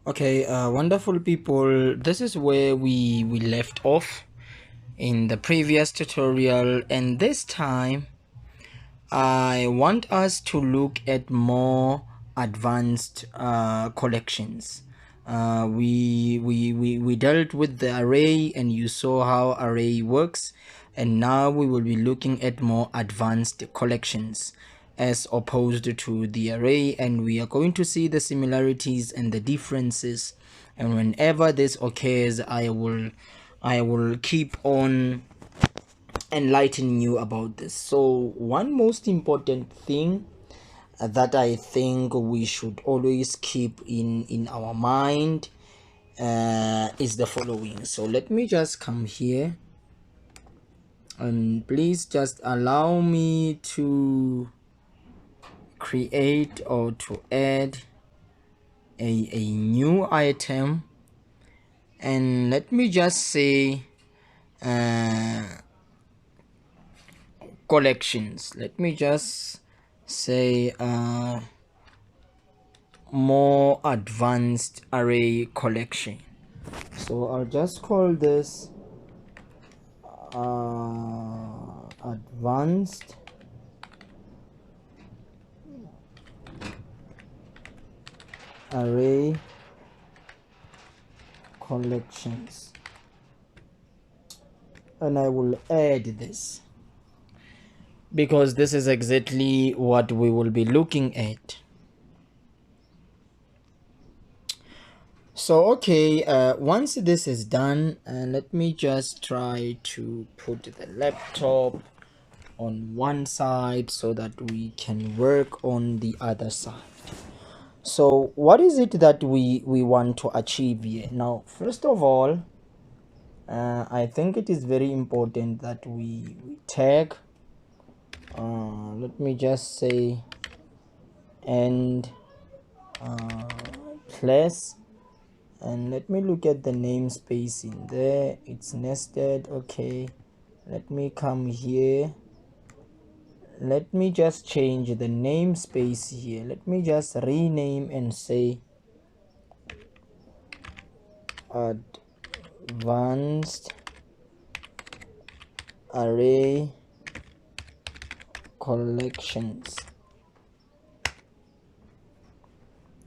Okay, wonderful people. This is where we left off in the previous tutorial, and this time I want us to look at more advanced collections. We dealt with the array, and you saw how array works, and now we will be looking at more advanced collections as opposed to the array, and we are going to see the similarities and the differences. And whenever this occurs, I will keep on enlightening you about this. So one most important thing that I think we should always keep in our mind is the following. So let me just come here, and please just allow me to create or to add a new item, and let me just say collections. Let me just say more advanced array collection. So I'll just call this advanced array collections, and I will add this because this is exactly what we will be looking at. So okay, once this is done, let me just try to put the laptop on one side so that we can work on the other side. So what is it that we want to achieve here? Now, first of all, I think it is very important that we tag, let me just say, and class, and let me look at the namespace in there. It's nested. Okay, let me come here. Let me just change the namespace here. Let me just rename and say advanced array collections,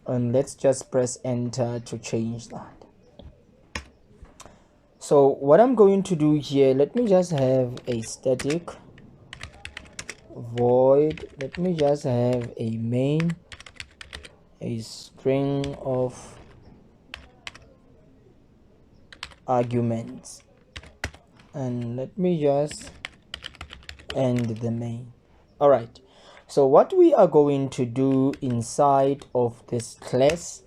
and let's just press enter to change that. So what I'm going to do here, let me just have a static void. Let me just have a main, a string of arguments, and let me just end the main. All right, so what we are going to do inside of this class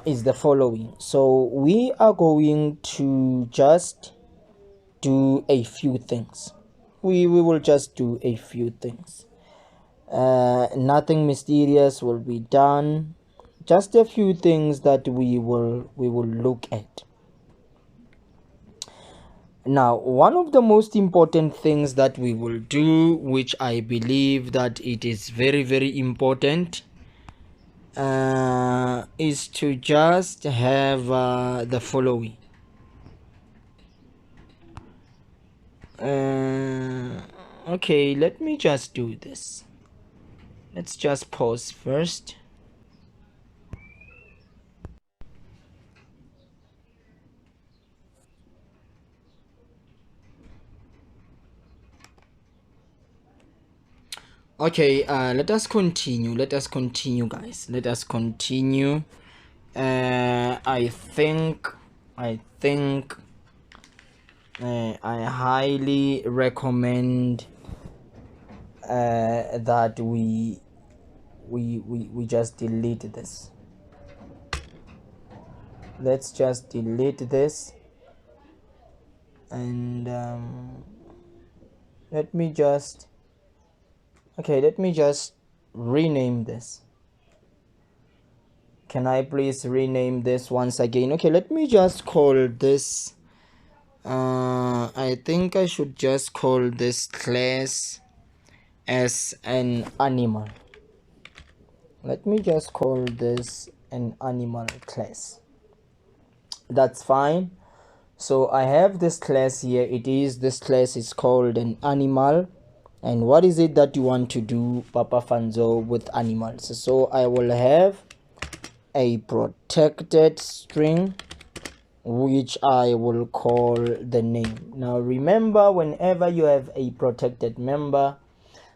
is the following. So we are going to just do a few things. We will just do a few things. Nothing mysterious will be done, just a few things that we will look at. Now, one of the most important things that we will do, which I believe that it is very important, is to just have the following. Okay, let me just do this. Let's just pause first. Okay, let us continue guys. Let us continue. I think I highly recommend that we just delete this. Let's just delete this, and let me just rename this. Can I please rename this once again? Okay, let me just call this I think I should just call this class as an animal. Let me just call this an animal class. That's fine. So I have this class here. This class is called an animal. And what is it that you want to do, Papa Fanzo, with animals? So I will have a protected string which I will call the name. Now remember, whenever you have a protected member,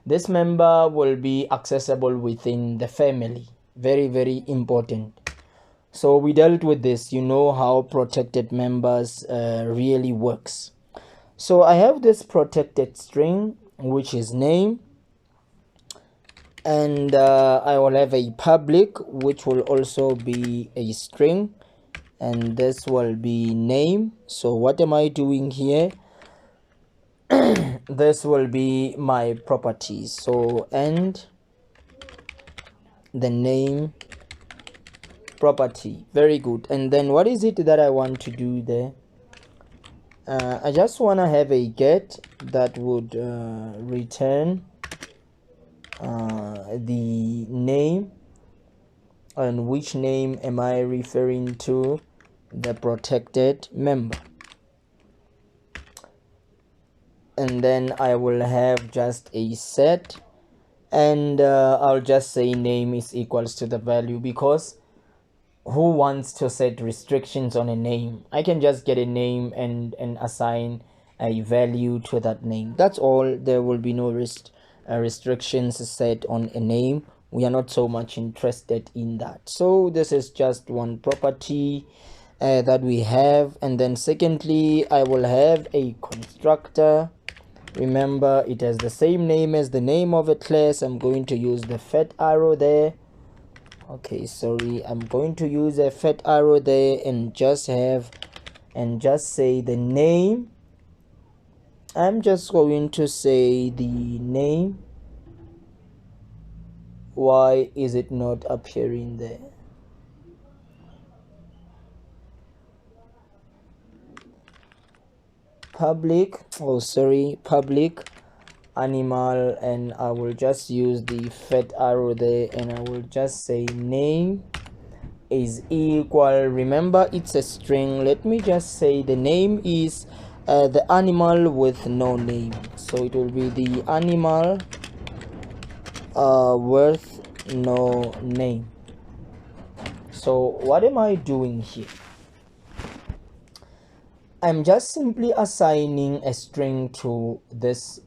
this member will be accessible within the family. Very, very important. So we dealt with this. You know how protected members really works. So I have this protected string which is name, and I will have a public which will also be a string, and this will be name. So what am I doing here? This will be my properties. So and the name property. Very good. And then what is it that I want to do there? I just want to have a get that would return the name. And which name am I referring to? The protected member. And then I will have just a set, and I'll just say name is equals to the value, because who wants to set restrictions on a name? I can just get a name and assign a value to that name. That's all. There will be no restrictions set on a name. We are not so much interested in that. So this is just one property that we have. And then secondly, I will have a constructor. Remember, it has the same name as the name of a class. I'm going to use the fat arrow there. Okay, sorry, I'm going to use a fat arrow there and just say the name. I'm just going to say the name. Why is it not appearing there? Public animal, and I will just use the fat arrow there, and I will just say name is equal. Remember, it's a string. Let me just say the name is the animal with no name, so it will be the animal with no name. So what am I doing here? I'm just simply assigning a string to this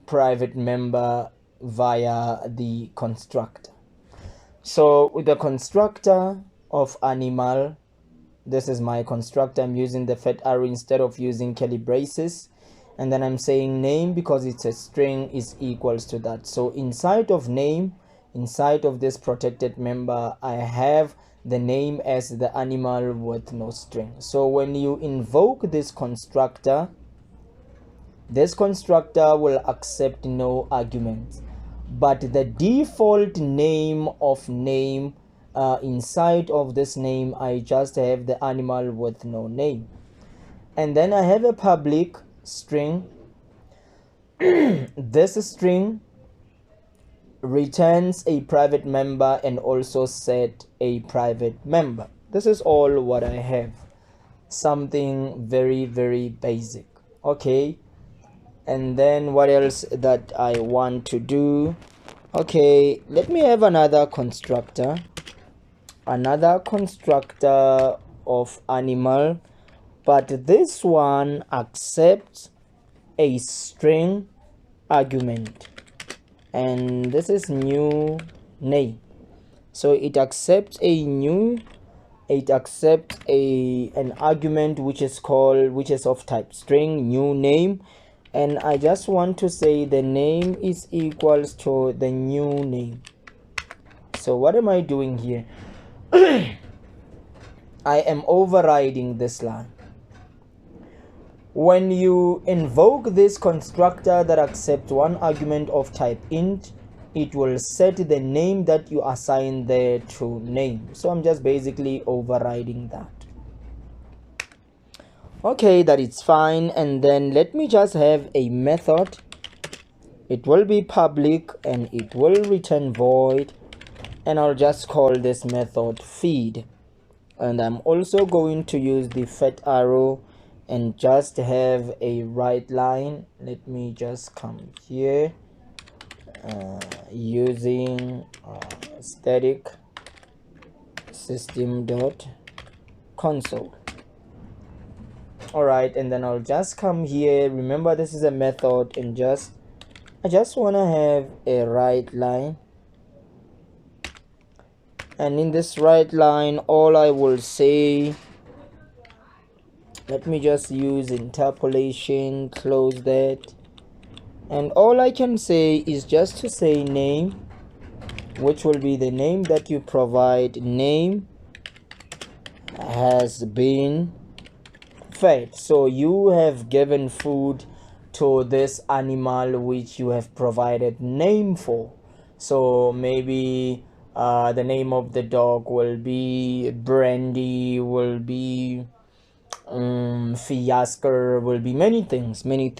private member via the constructor. So with the constructor of animal, this is my constructor. I'm using the fat arrow instead of using curly braces, and then I'm saying name because it's a string is equals to that. So inside of name, inside of this protected member, I have the name as the animal with no string. So when you invoke this constructor will accept no arguments, but the default name of name, inside of this name, I just have the animal with no name. And then I have a public string. This string returns a private member and also set a private member. This is all what I have. Something very, very basic. Okay. And then what else that I want to do? Okay, let me have another constructor of animal, but this one accepts a string argument, and this is new name. So it accepts an argument which is of type string, new name, and I just want to say the name is equals to the new name. So what am I doing here? I am overriding this line. When you invoke this constructor that accepts one argument of type int, it will set the name that you assign there to name. So I'm just basically overriding that. Okay, that is fine. And then let me just have a method. It will be public and it will return void. and I'll just call this method feed. And I'm also going to use the fat arrow and just have a right line. Let me just come here using static system dot console. All right, and then I'll just come here. Remember, this is a method, and I just want to have a right line, and in this right line all I will say, let me just use interpolation, close that, and all I can say is just to say name, which will be the name that you provide. Name has been fed. So you have given food to this animal which you have provided name for. So maybe the name of the dog will be Brandy, will be Fiasker, will be many things. We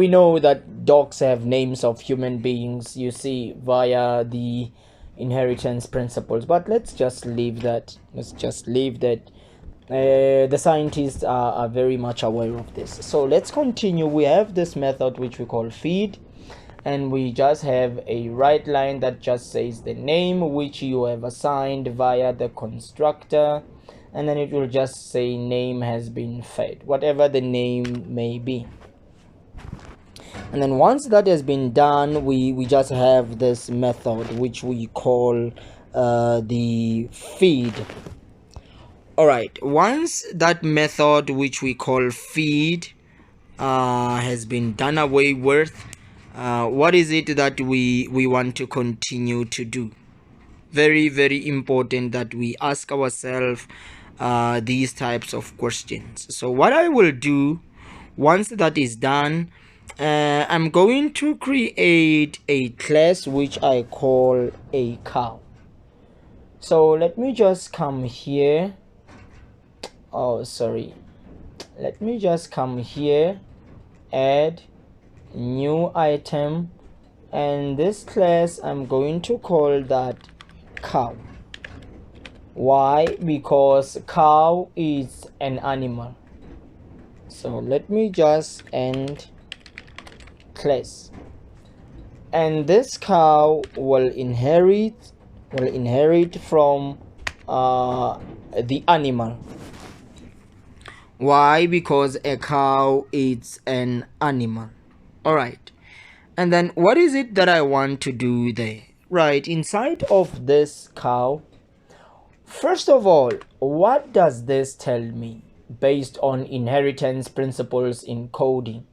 know that dogs have names of human beings, you see, via the inheritance principles, but let's just leave that. The scientists are very much aware of this. So let's continue. We have this method which we call feed, and we just have a right line that just says the name which you have assigned via the constructor, and then it will just say name has been fed, whatever the name may be. And then once that has been done, we just have this method which we call the feed. All right, once that method which we call feed has been done away with, what is it that we want to continue to do? Very important that we ask ourselves these types of questions. So what I will do once that is done, I'm going to create a class which I call a cow. So let me just come here. Let me just come here, add new item, and this class I'm going to call that cow. Why? Because cow is an animal. So let me just end class, and this cow will inherit from the animal. Why? Because a cow is an animal. All right, and then what is it that I want to do there? Right, inside of this cow, first of all, what does this tell me based on inheritance principles in coding?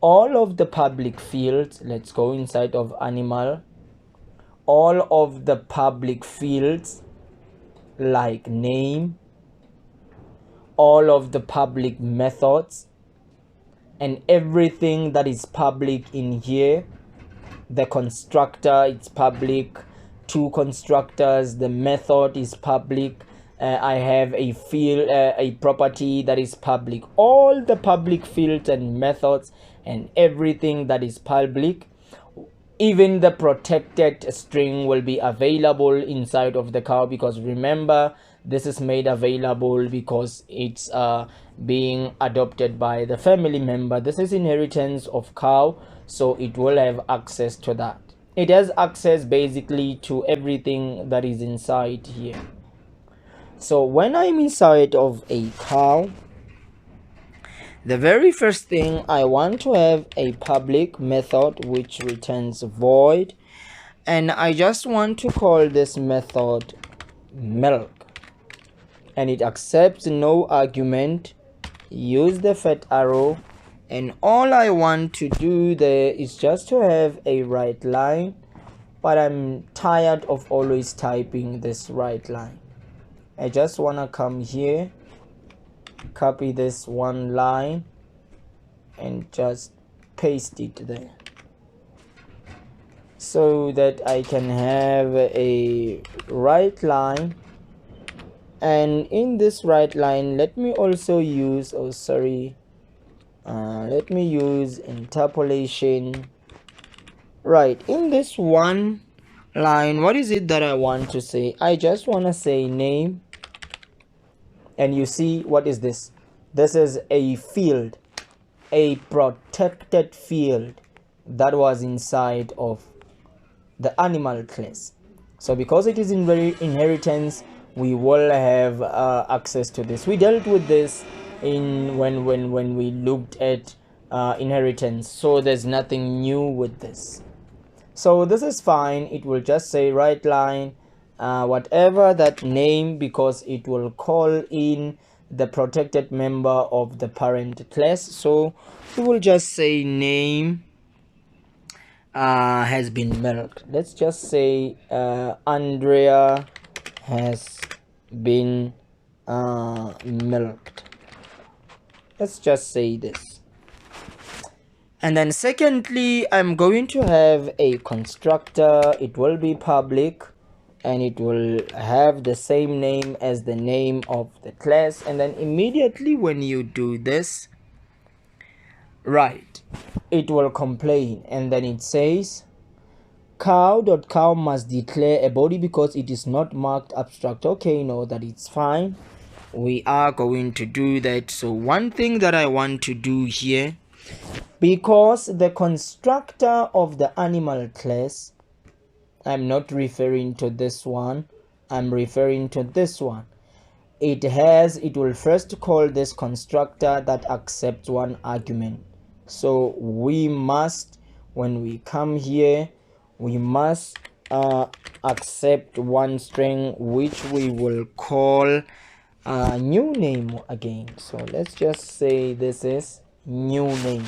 All of the public fields, let's go inside of animal, all of the public fields like name, all of the public methods, and everything that is public in here. The constructor, it's public, two constructors, the method is public, I have a field, a property that is public. All the public fields and methods and everything that is public, even the protected string, will be available inside of the cow, because remember, this is made available because it's being adopted by the family member. This is inheritance of cow, so it will have access to that. It has access basically to everything that is inside here. So when I'm inside of a cow, the very first thing I want to have a public method which returns void, and I just want to call this method milk, and it accepts no argument. Use the fat arrow, and all I want to do there is just to have a right line, but I'm tired of always typing this right line. I just want to come here, copy this one line, and just paste it there so that I can have a right line. And in this right line, let me also use let me use interpolation. Right, in this one line. What is it that I want to say? I just want to say name, and you see, what is this? This is a field, a protected field that was inside of the animal class. So because it is in very inheritance, we will have access to this. We dealt with this in when we looked at inheritance, so there's nothing new with this. So this is fine. It will just say right line, whatever that name, because it will call in the protected member of the parent class. So we will just say name has been milked. Let's just say Andrea has been milked. Let's just say this. And then secondly, I'm going to have a constructor. It will be public and it will have the same name as the name of the class. And then immediately when you do this, right, it will complain, and then it says cow must declare a body because it is not marked abstract. Okay, no, that it's fine. We are going to do that. So one thing that I want to do here, because the constructor of the animal class, I'm not referring to this one, I'm referring to this one. It will first call this constructor that accepts one argument. So we must, when we come here, we must accept one string, which we will call new name again. So let's just say this is new name.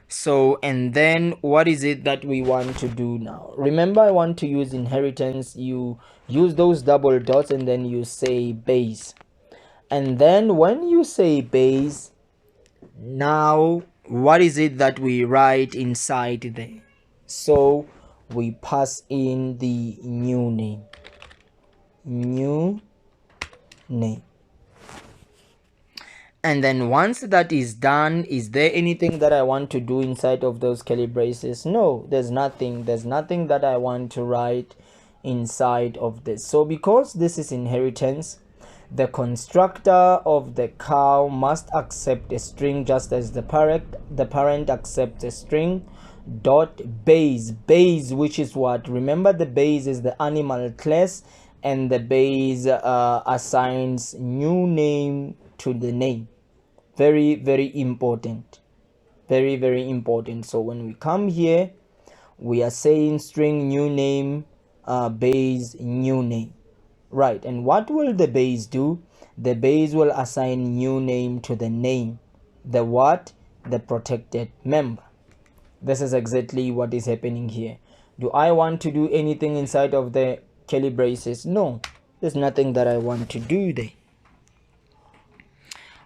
So, and then what is it that we want to do now? Remember, I want to use inheritance. You use those double dots and then you say base. And then when you say base, now what is it that we write inside there? So we pass in the new name. New name. And then once that is done, is there anything that I want to do inside of those curly braces? No, there's nothing. There's nothing that I want to write inside of this. So because this is inheritance, the constructor of the cow must accept a string just as the parent accepts a string. Dot base, which is what? Remember, the base is the animal class, and the base assigns new name to the name. Very, very important. Very, very important. So when we come here, we are saying string new name, base new name. Right, and what will the base do? The base will assign new name to the name. The what? The protected member. This is exactly what is happening here. Do I want to do anything inside of the curly braces? No, there's nothing that I want to do there.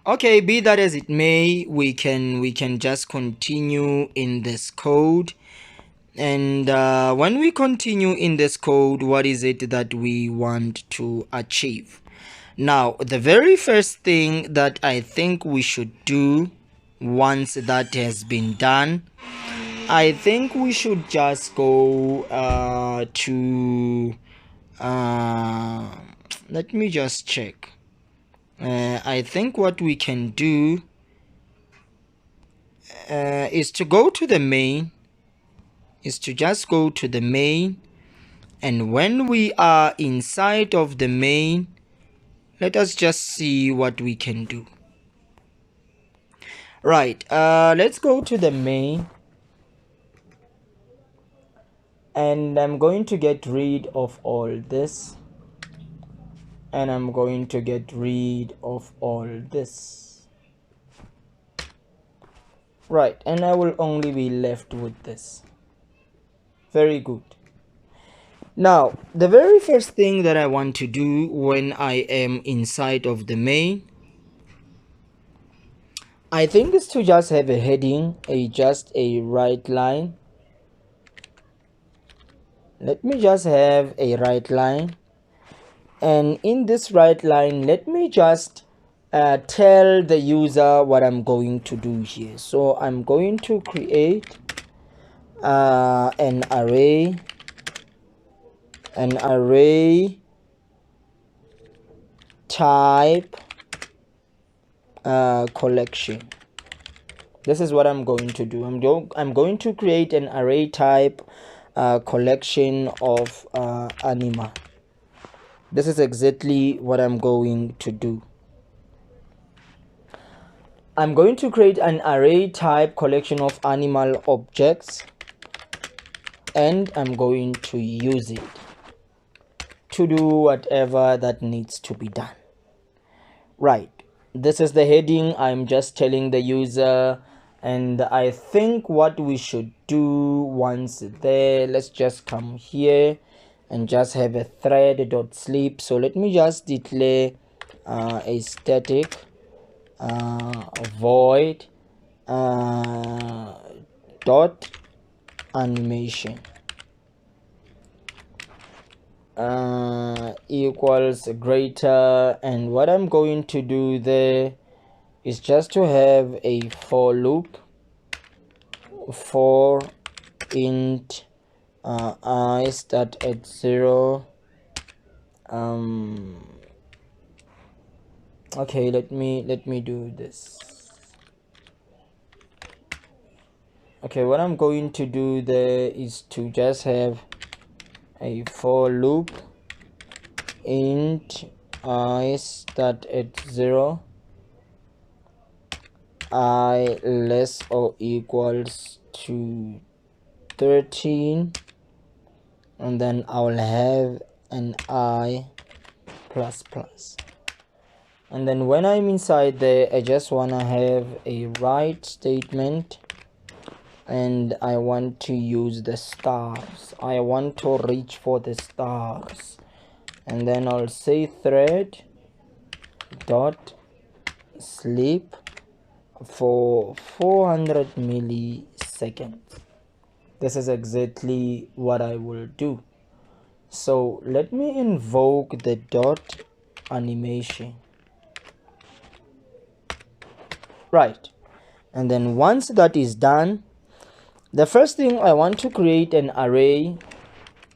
Okay, be that as it may, we can just continue in this code. And when we continue in this code, what is it that we want to achieve? Now, the very first thing that I think we should do, once that has been done, I think we should just go to let me just check. I think what we can do is to go to the main, just go to the main, and when we are inside of the main, let us just see what we can do. Right, let's go to the main, and I'm going to get rid of all this, and I'm going to get rid of all this. Right, and I will only be left with this. Very good. Now, the very first thing that I want to do when I am inside of the main, I think is to just have a heading, just a right line. Let me just have a right line, and in this right line, let me just tell the user what I'm going to do here. So I'm going to create an array an array type collection. This is what I'm going to do. I'm going to create an array type collection of animal. This is exactly what I'm going to do. I'm going to create an array type collection of animal objects, and I'm going to use it to do whatever that needs to be done. Right, this is the heading. I'm just telling the user, and I think what we should do once there, let's just come here and just have a thread.sleep. So let me just declare a static void dot animation equals greater, and what I'm going to do there is just to have a for loop for int I start at 0. Okay, let me do this. Okay, what I'm going to do there is to just have a for loop int I start at 0, I less or equals to 13, and then I'll have an I plus plus. And then when I'm inside there, I just want to have a write statement, and I want to use the stars. I want to reach for the stars, and then I'll say thread dot sleep for 400 milliseconds. This is exactly what I will do. So let me invoke the dot animation. Right, and then once that is done, the first thing I want to create an array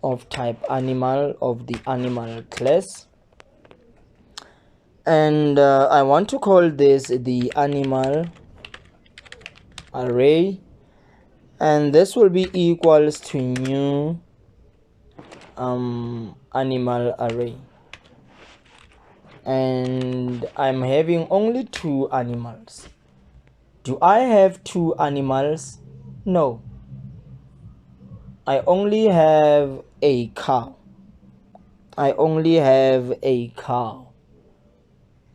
of type animal of the animal class, and I want to call this the animal array, and this will be equals to new animal array, and I'm having only 2 animals. Do I have 2 animals? No, I only have a cow. I only have a cow.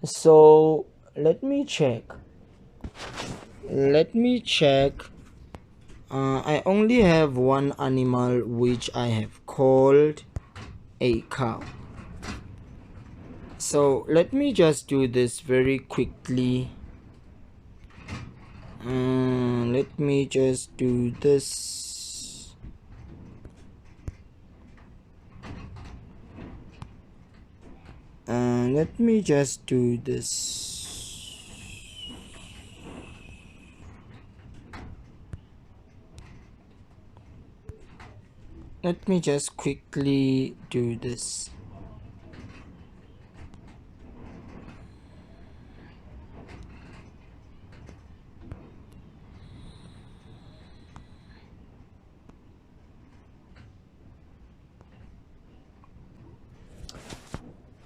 So let me check. I only have 1 animal which I have called a cow. So let me just do this very quickly. Let me just do this. Let me just do this. Let me just quickly do this.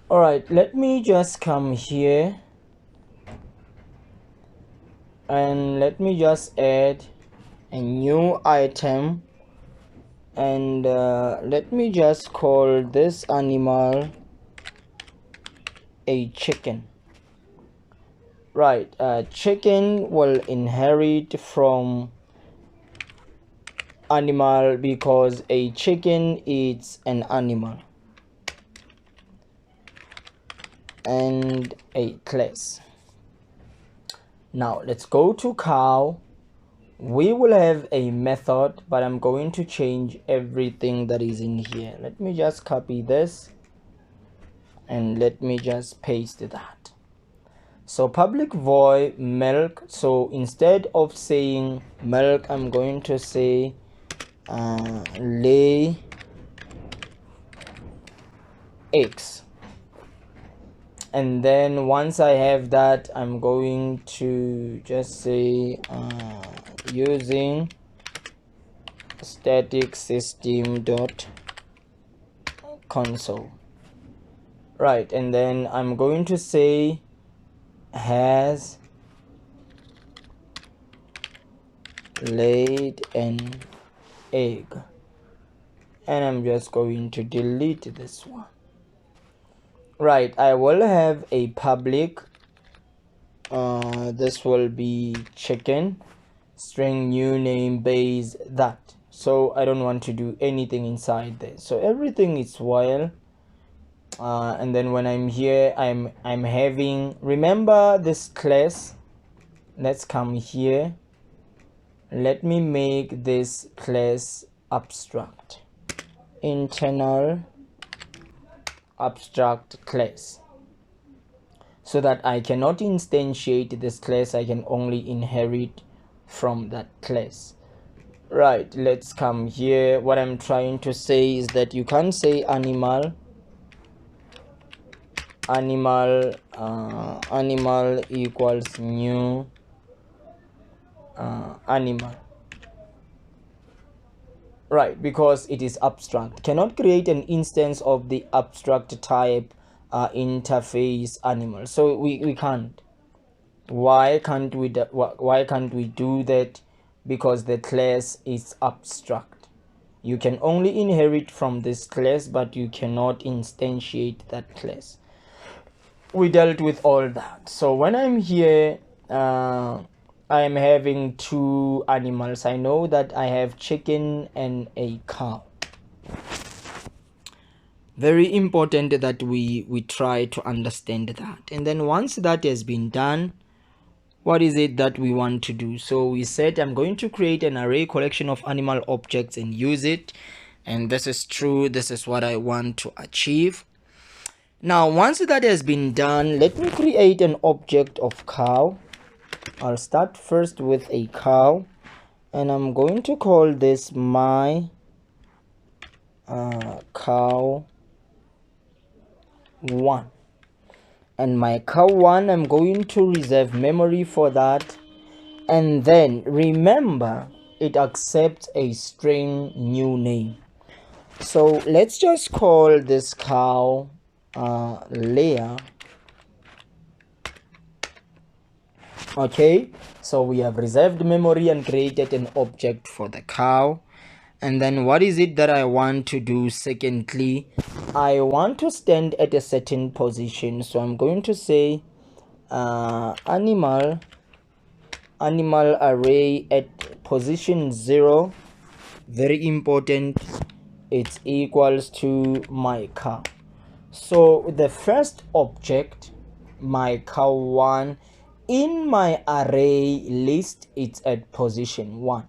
Alright, let me just come here and let me just add a new item, and let me just call this animal a chicken. Right, chicken will inherit from animal because a chicken is an animal and a class. Now let's go to cow. We will have a method, but I'm going to change everything that is in here. Let me just copy this and let me just paste that. So public void milk. So instead of saying milk, I'm going to say lay x. And then once I have that, I'm going to just say using static system dot console, right? And then I'm going to say has laid an egg, and I'm just going to delete this one. Right, I will have a public, this will be chicken, string new name base that. So I don't want to do anything inside there, so everything is while, and then when I'm here, I'm having, remember this class, let's come here, let me make this class abstract, internal abstract class, so that I cannot instantiate this class, I can only inherit from that class. Right, let's come here. What I'm trying to say is that you can't say animal equals new animal, right? Because it is abstract, cannot create an instance of the abstract type interface animal. So we can't. Why can't we do that? Because the class is abstract. You can only inherit from this class, but you cannot instantiate that class. We dealt with all that. So when I'm here, I am having two animals. I know that I have chicken and a cow. Very important that we try to understand that. And then once that has been done, what is it that we want to do? So we said I'm going to create an array collection of animal objects and use it, and this is true. This is what I want to achieve. Now once that has been done, let me create an object of cow. I'll start first with a cow, and I'm going to call this my cow 1. And my cow 1, I'm going to reserve memory for that. And then remember, it accepts a string new name. So let's just call this cow Leah. Okay, so we have reserved memory and created an object for the cow. And then what is it that I want to do? Secondly, I want to stand at a certain position, so I'm going to say animal array at position 0, very important, it's equals to my cow. So the first object, my cow 1, in my array list, it's at position 1.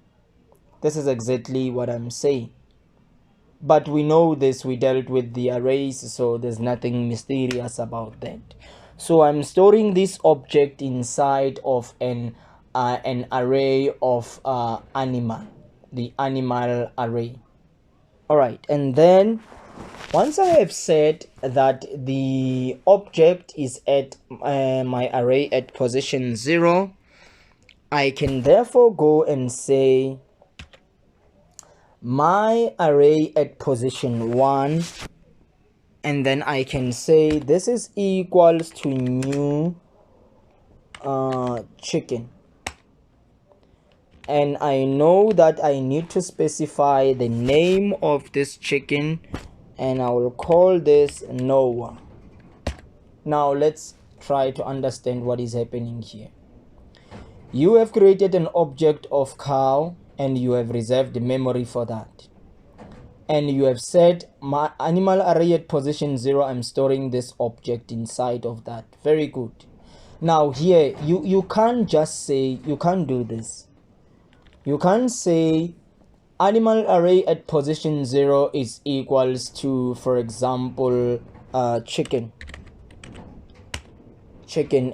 This is exactly what I'm saying, but we know this, we dealt with the arrays, so there's nothing mysterious about that. So I'm storing this object inside of an array of animal, the animal array. All right, and then once I have said that the object is at my array at position 0, I can therefore go and say my array at position 1, and then I can say this is equals to new chicken, and I know that I need to specify the name of this chicken, and I will call this Noah. Now let's try to understand what is happening here. You have created an object of cow and you have reserved memory for that, and you have said my animal array at position 0, I'm storing this object inside of that. Very good. Now here you can't just say, you can't do this. You can't say animal array at position 0 is equals to, for example, chicken,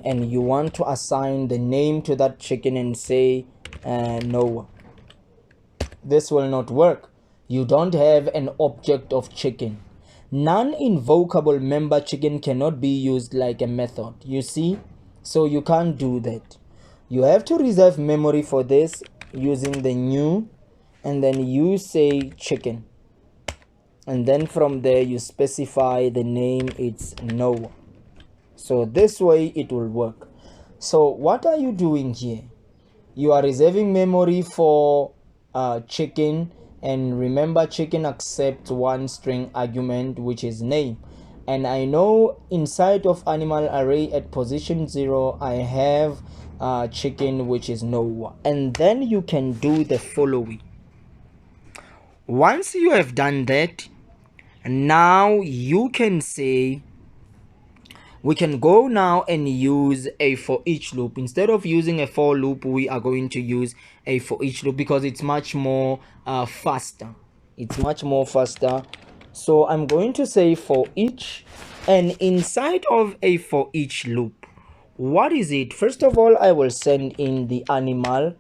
and you want to assign the name to that chicken and say Noah. This will not work. You don't have an object of chicken. Non-invocable member chicken cannot be used like a method, you see, so you can't do that. You have to reserve memory for this using the new, and then you say chicken, and then from there you specify the name, it's Noah. So this way it will work. So what are you doing here? You are reserving memory for chicken, and remember chicken accepts one string argument, which is name, and I know inside of animal array at position 0 I have chicken, which is Noah. And then you can do the following. Once you have done that, now you can say, we can go now and use a for each loop. Instead of using a for loop, we are going to use a for each loop because it's much more faster. It's much more faster. So I'm going to say for each, and inside of a for each loop, what is it? First of all, I will send in the animal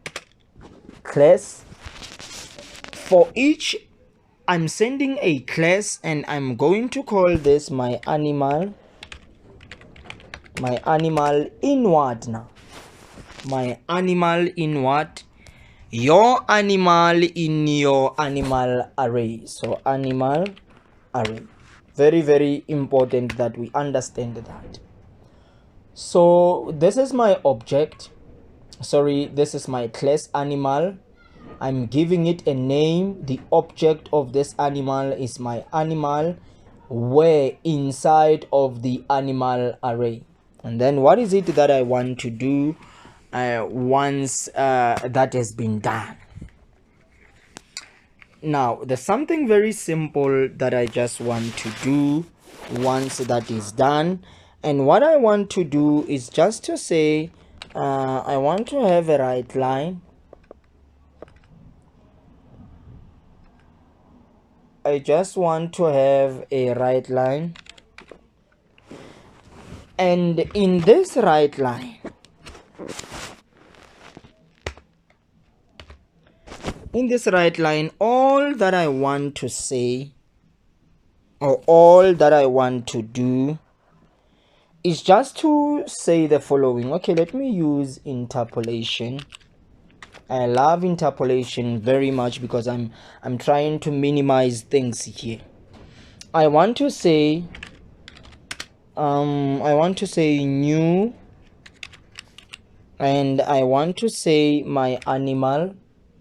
class. For each, I'm sending a class, and I'm going to call this my animal in what now? My animal in what? Your animal in your animal array. So animal array. Very, very important that we understand that. So this is my object. Sorry, this is my class animal. I'm giving it a name. The object of this animal is my animal, where inside of the animal array. And then what is it that I want to do once that has been done? Now there's something very simple that I just want to do once that is done. And what I want to do is just to say I want to have a right line. I just want to have a right line, and in this right line, all that I want to say, or all that I want to do, is just to say the following. Okay, let me use interpolation. I love interpolation very much because I'm trying to minimize things here. I want to say new, and I want to say my animal,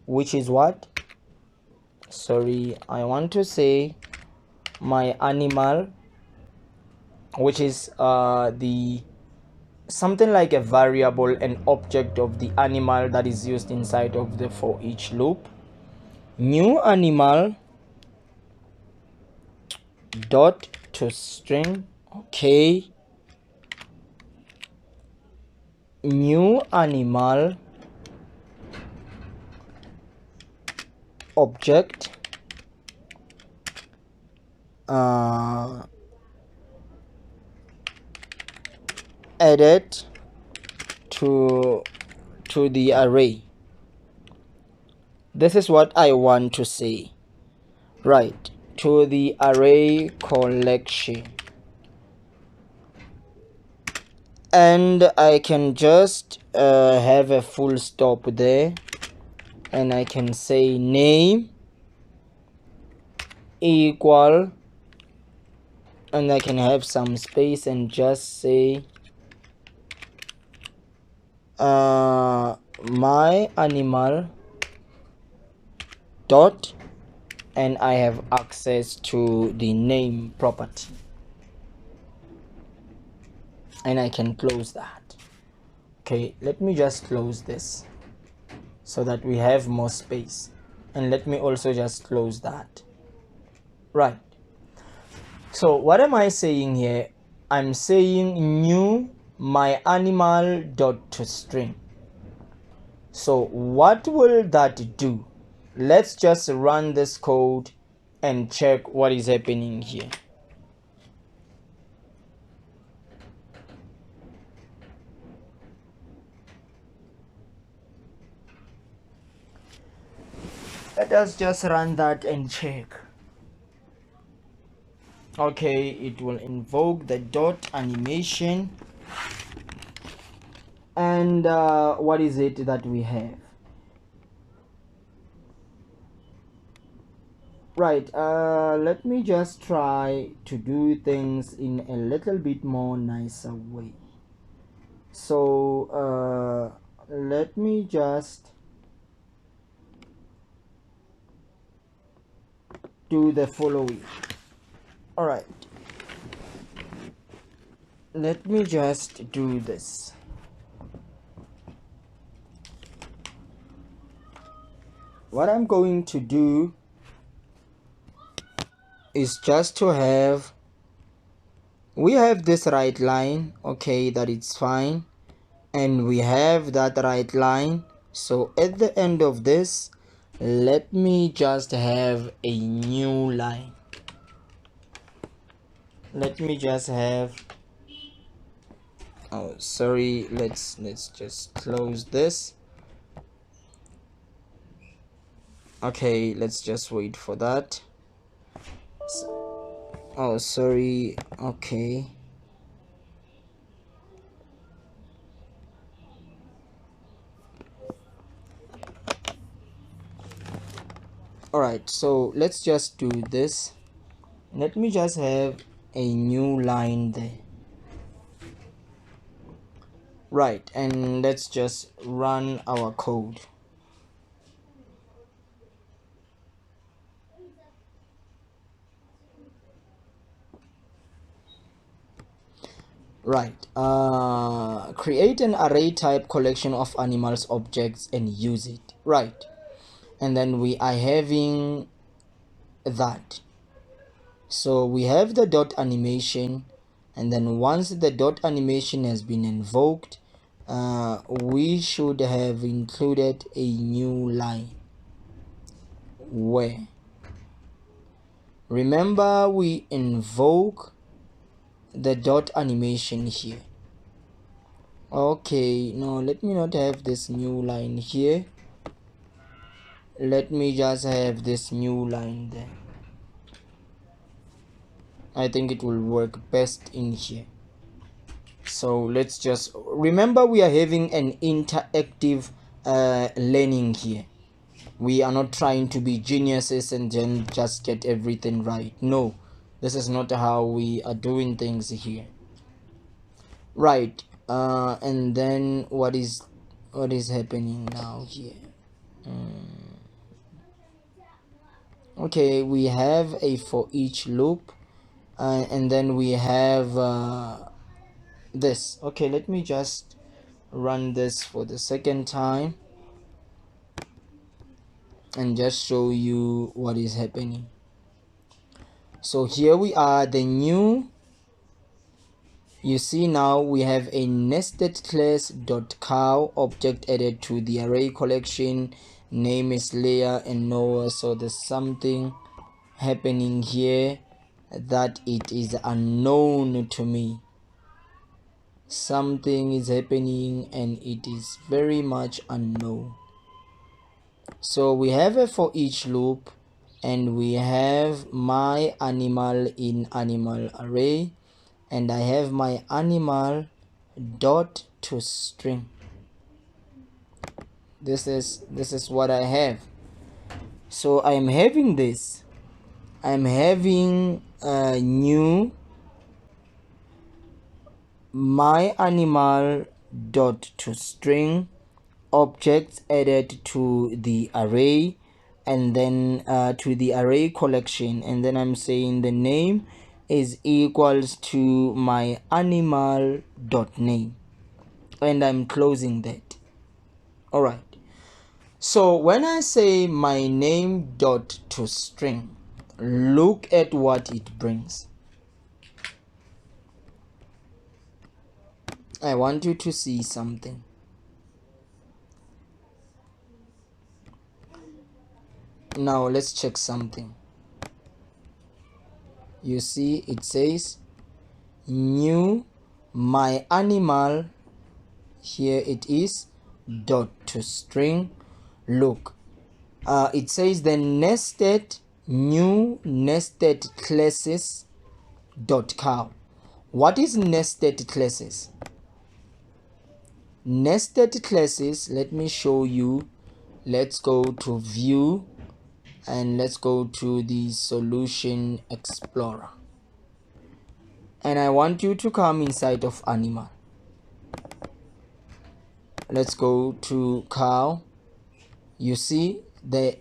which is what? Sorry, I want to say my animal, which is the something like a variable, an object of the animal that is used inside of the for each loop. New animal dot to string. Okay, new animal object added to the array. This is what I want to say, right? To the array collection, and I can just have a full stop there, and I can say name equal, and I can have some space and just say my animal dot, and I have access to the name property, and I can close that. Okay, let me just close this so that we have more space, and let me also just close that. Right, so what am I saying here? I'm saying new my animal dot to string. So what will that do? Let's just run this code and check what is happening here. Let us just run that and check. Okay, it will invoke the dot animation. And what is it that we have? Right, let me just try to do things in a little bit more nicer way. So let me just do the following. All right, let me just do this. What I'm going to do is just to have, we have this right line, okay, that it's fine, and we have that right line. So at the end of this, let me just have a new line. Let me just have, oh sorry, let's just close this. Okay, let's just wait for that. Oh sorry, okay. All right, so let's just do this. Let me just have a new line there. Right, and let's just run our code. Right, create an array type collection of animals objects and use it. Right, and then we are having that. So we have the dot animation, and then once the dot animation has been invoked, we should have included a new line where, remember, we invoke the dot animation here. Okay, no, let me not have this new line here. Let me just have this new line there. I think it will work best in here. So let's just remember, we are having an interactive learning here. We are not trying to be geniuses and then just get everything right. No, this is not how we are doing things here. Right, and then what is happening now here? Okay, we have a for each loop, and then we have this. Okay, let me just run this for the second time and just show you what is happening. So here we are, the new, you see now we have a nested class dot cow object added to the array collection. Name is Leah and Noah. So there's something happening here that it is unknown to me. Something is happening and it is very much unknown. So we have a for each loop, and we have my animal in animal array, and I have my animal dot to string. This is what I have. So I'm having this, I'm having a new my animal dot to string objects added to the array, and then to the array collection, and then I'm saying the name is equals to my animal dot name, and I'm closing that. All right, so when I say my name dot to string, look at what it brings. I want you to see something. Now let's check something. You see it says new my animal, here it is, dot to string. Look, it says the nested new nested classes dot cow. What is nested classes? Nested classes, let me show you. Let's go to view and let's go to the solution explorer, and I want you to come inside of animal. Let's go to cow. You see the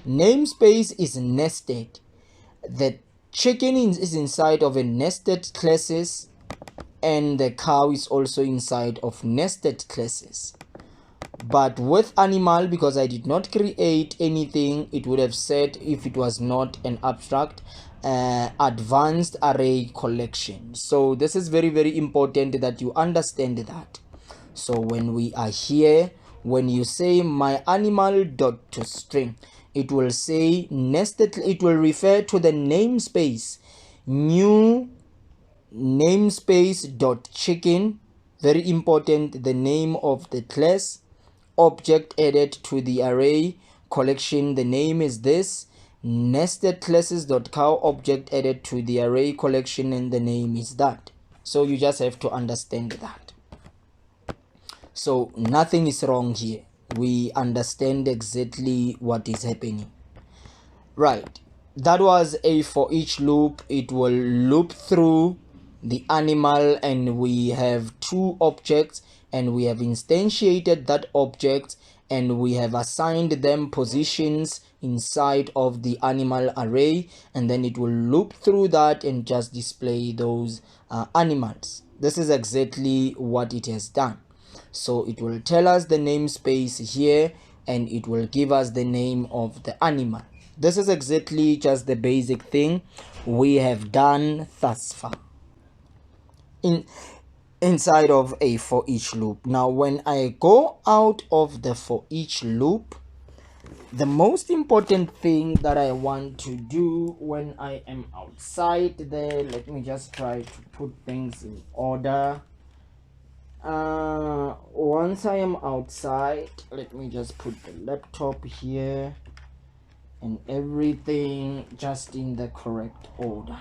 namespace is nested. The chicken is inside of a nested classes, and the cow is also inside of nested classes. But with animal, because I did not create anything, it would have said, if it was not an abstract, advanced array collection. So this is very, very important that you understand that. So when we are here, when you say my animal dot to string, it will say nested, it will refer to the namespace, new namespace dot chicken. Very important, the name of the class, object added to the array collection, the name is this, nested classes dot cow, object added to the array collection, and the name is that. So you just have to understand that. So nothing is wrong here. We understand exactly what is happening. Right, that was a for each loop. It will loop through the animal, and we have two objects, and we have instantiated that object, and we have assigned them positions inside of the animal array, and then it will loop through that and just display those animals. This is exactly what it has done. So it will tell us the namespace here, and it will give us the name of the animal. This is exactly just the basic thing we have done thus far inside of a for each loop. Now when I go out of the for each loop, the most important thing that I want to do when I am outside there, let me just try to put things in order. Once I am outside, let me just put the laptop here and everything just in the correct order.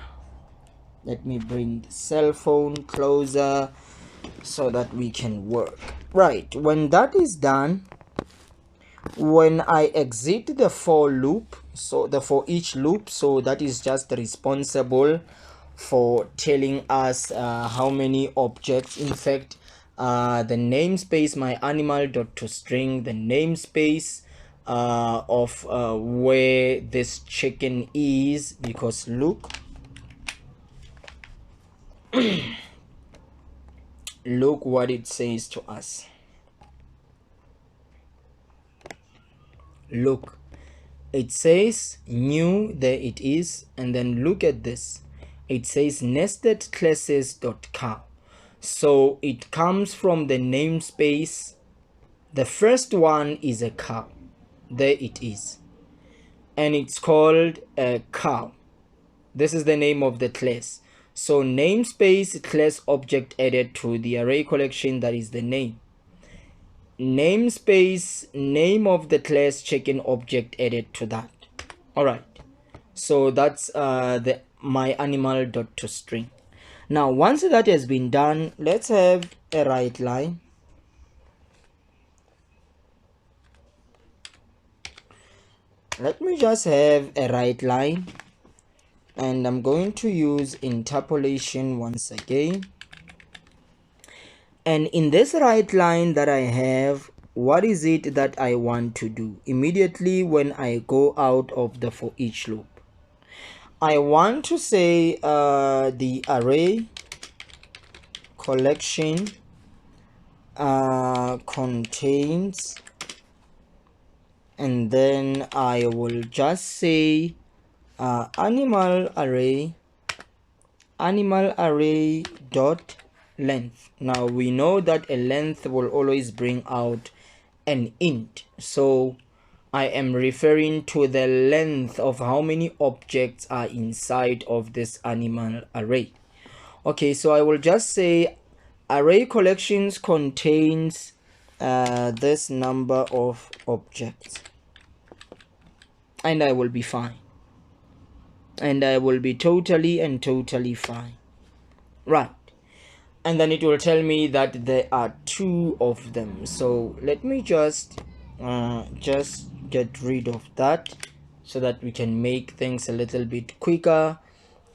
Let me bring the cell phone closer so that we can work. Right, when that is done, when I exit the for loop, so the for each loop, so that is just responsible for telling us how many objects. In fact, the namespace my animal dot to string, the namespace of where this chicken is, because look look what it says to us. Look, it says new, there it is, and then look at this, it says nested classes dot cow. So it comes from the namespace. The first one is a cow, there it is, and it's called a cow. This is the name of the class. So namespace class object added to the array collection, that is the name. Namespace name of the class chicken object added to that. All right, so that's the my animal dot to string. Now once that has been done, let's have a write line. Let me just have a write line, and I'm going to use interpolation once again. And in this write line that I have, what is it that I want to do immediately when I go out of the for each loop? I want to say the array collection contains, and then I will just say animal array dot length. Now we know that a length will always bring out an int, so I am referring to the length of how many objects are inside of this animal array. Okay, so I will just say array collections contains this number of objects, and I will be fine. and I will be totally and totally fine. Right. And then it will tell me that there are two of them. So let me just get rid of that so that we can make things a little bit quicker.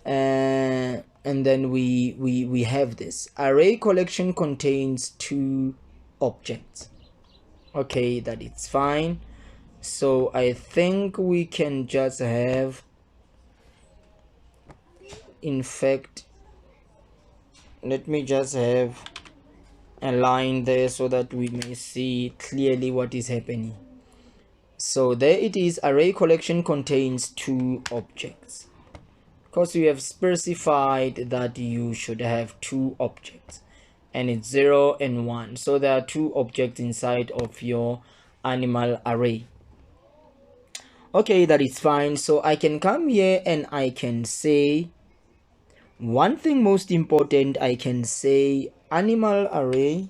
And then we have this array collection contains two objects. Okay, that it's fine. So I think we can just have, in fact, let me just have a line there so that we may see clearly what is happening. So there it is, array collection contains two objects, because we have specified that you should have two objects, and it's 0 and 1. So there are two objects inside of your animal array. Okay, that is fine. So I can come here and I can say one thing most important. I can say animal array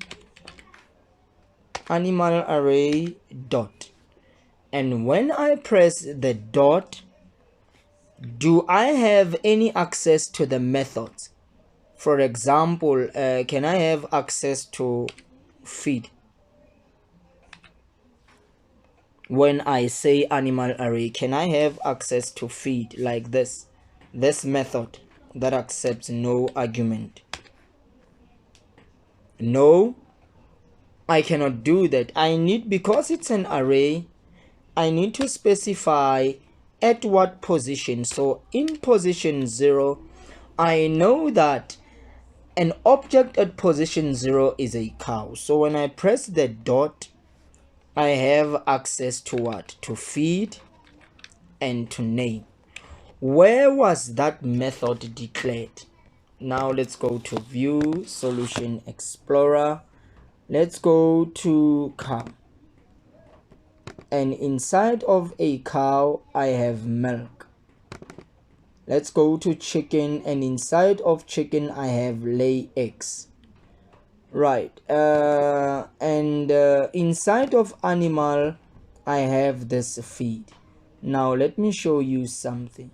dot, and when I press the dot, do I have any access to the methods? For example, can I have access to feed? When I say animal array, can I have access to feed like this method that accepts no argument? No, I cannot do that. I need, because it's an array, I need to specify at what position. So in position 0, I know that an object at position 0 is a cow. So when I press the dot, I have access to what? To feed and to name. Where was that method declared? Now let's go to View, Solution Explorer. Let's go to cow. And inside of a cow, I have milk. Let's go to chicken, and inside of chicken, I have lay eggs. Right. And inside of animal, I have this feed. Now let me show you something.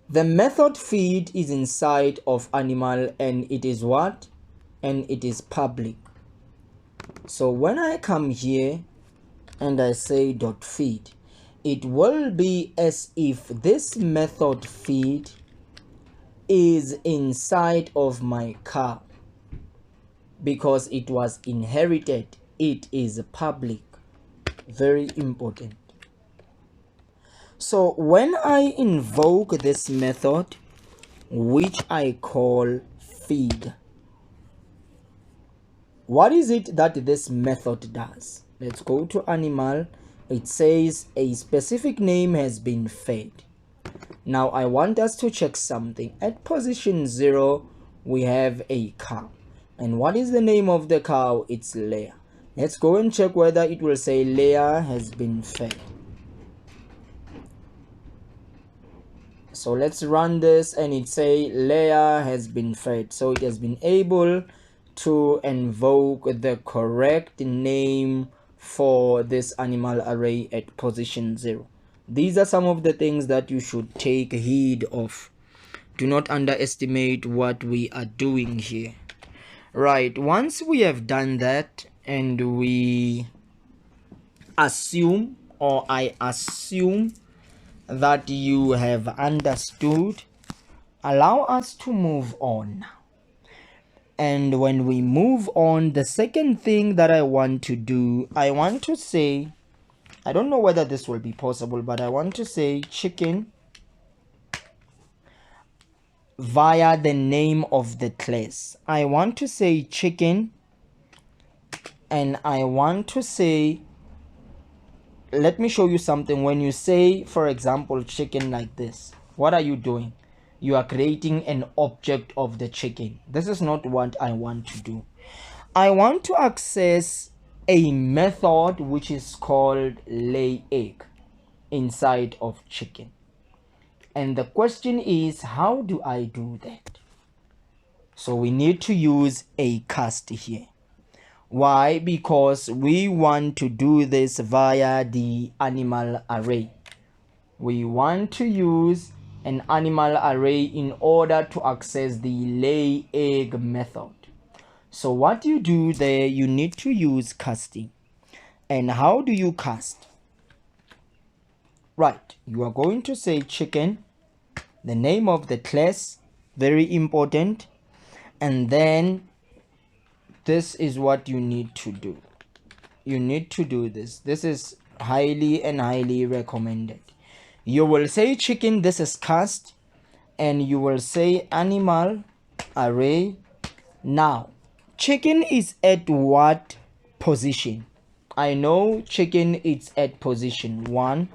The method feed is inside of animal, and it is what? And it is public. So when I come here and I say dot feed, it will be as if this method feed is inside of my car, because it was inherited. It is public. Very important. So when I invoke this method, which I call feed, what is it that this method does? Let's go to animal. It says a specific name has been fed. Now I want us to check something. At position 0, we have a cow. And what is the name of the cow? It's Leia. Let's go and check whether it will say Leia has been fed. So let's run this, and it say Leia has been fed. So it has been able to invoke the correct name for this animal array at position 0. These are some of the things that you should take heed of. Do not underestimate what we are doing here. Right, once we have done that, and we assume, or I assume, that you have understood, allow us to move on. And when we move on, the second thing that I want to do, I want to say, I don't know whether this will be possible, but I want to say chicken via the name of the class. I want to say chicken, and I want to say, let me show you something. When you say, for example, chicken like this, what are you doing? You are creating an object of the chicken. This is not what I want to do. I want to access a method which is called lay egg inside of chicken. And the question is, how do I do that? So we need to use a cast here. Why? Because we want to do this via the animal array. We want to use an animal array in order to access the lay egg method. So what you do there, you need to use casting. And how do you cast? Right, you are going to say chicken, the name of the class, very important, and then this is what you need to do. You need to do this. This is highly recommended. You will say chicken, this is cast, and you will say animal array. Now chicken is at what position? I know chicken is at position 1,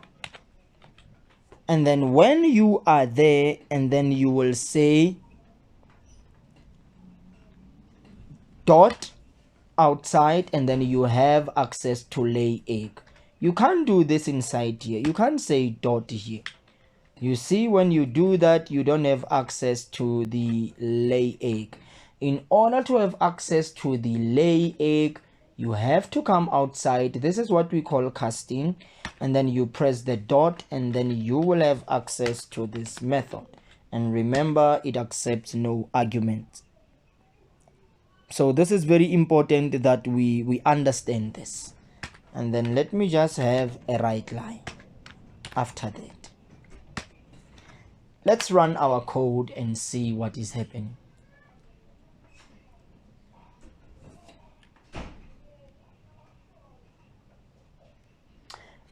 and then when you are there, and then you will say dot outside, and then you have access to lay egg. You can't do this inside here. You can't say dot here. You see, when you do that, you don't have access to the lay egg. In order to have access to the lay egg, you have to come outside. This is what we call casting, and then you press the dot, and then you will have access to this method. And remember, it accepts no arguments. So this is very important that we understand this. And then let me just have a right line after that. Let's run our code and see what is happening.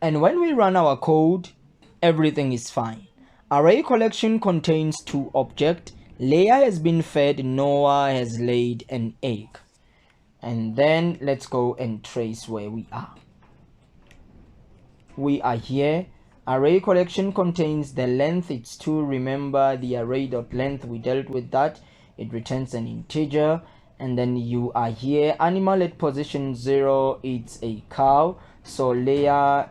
And when we run our code, everything is fine. Array collection contains 2 objects. Leah has been fed, Noah has laid an egg. And then let's go and trace where we are. We are here. Array collection contains the length, it's 2. Remember the array.length, we dealt with that. It returns an integer. And then you are here. Animal at position 0, it's a cow. So Leah,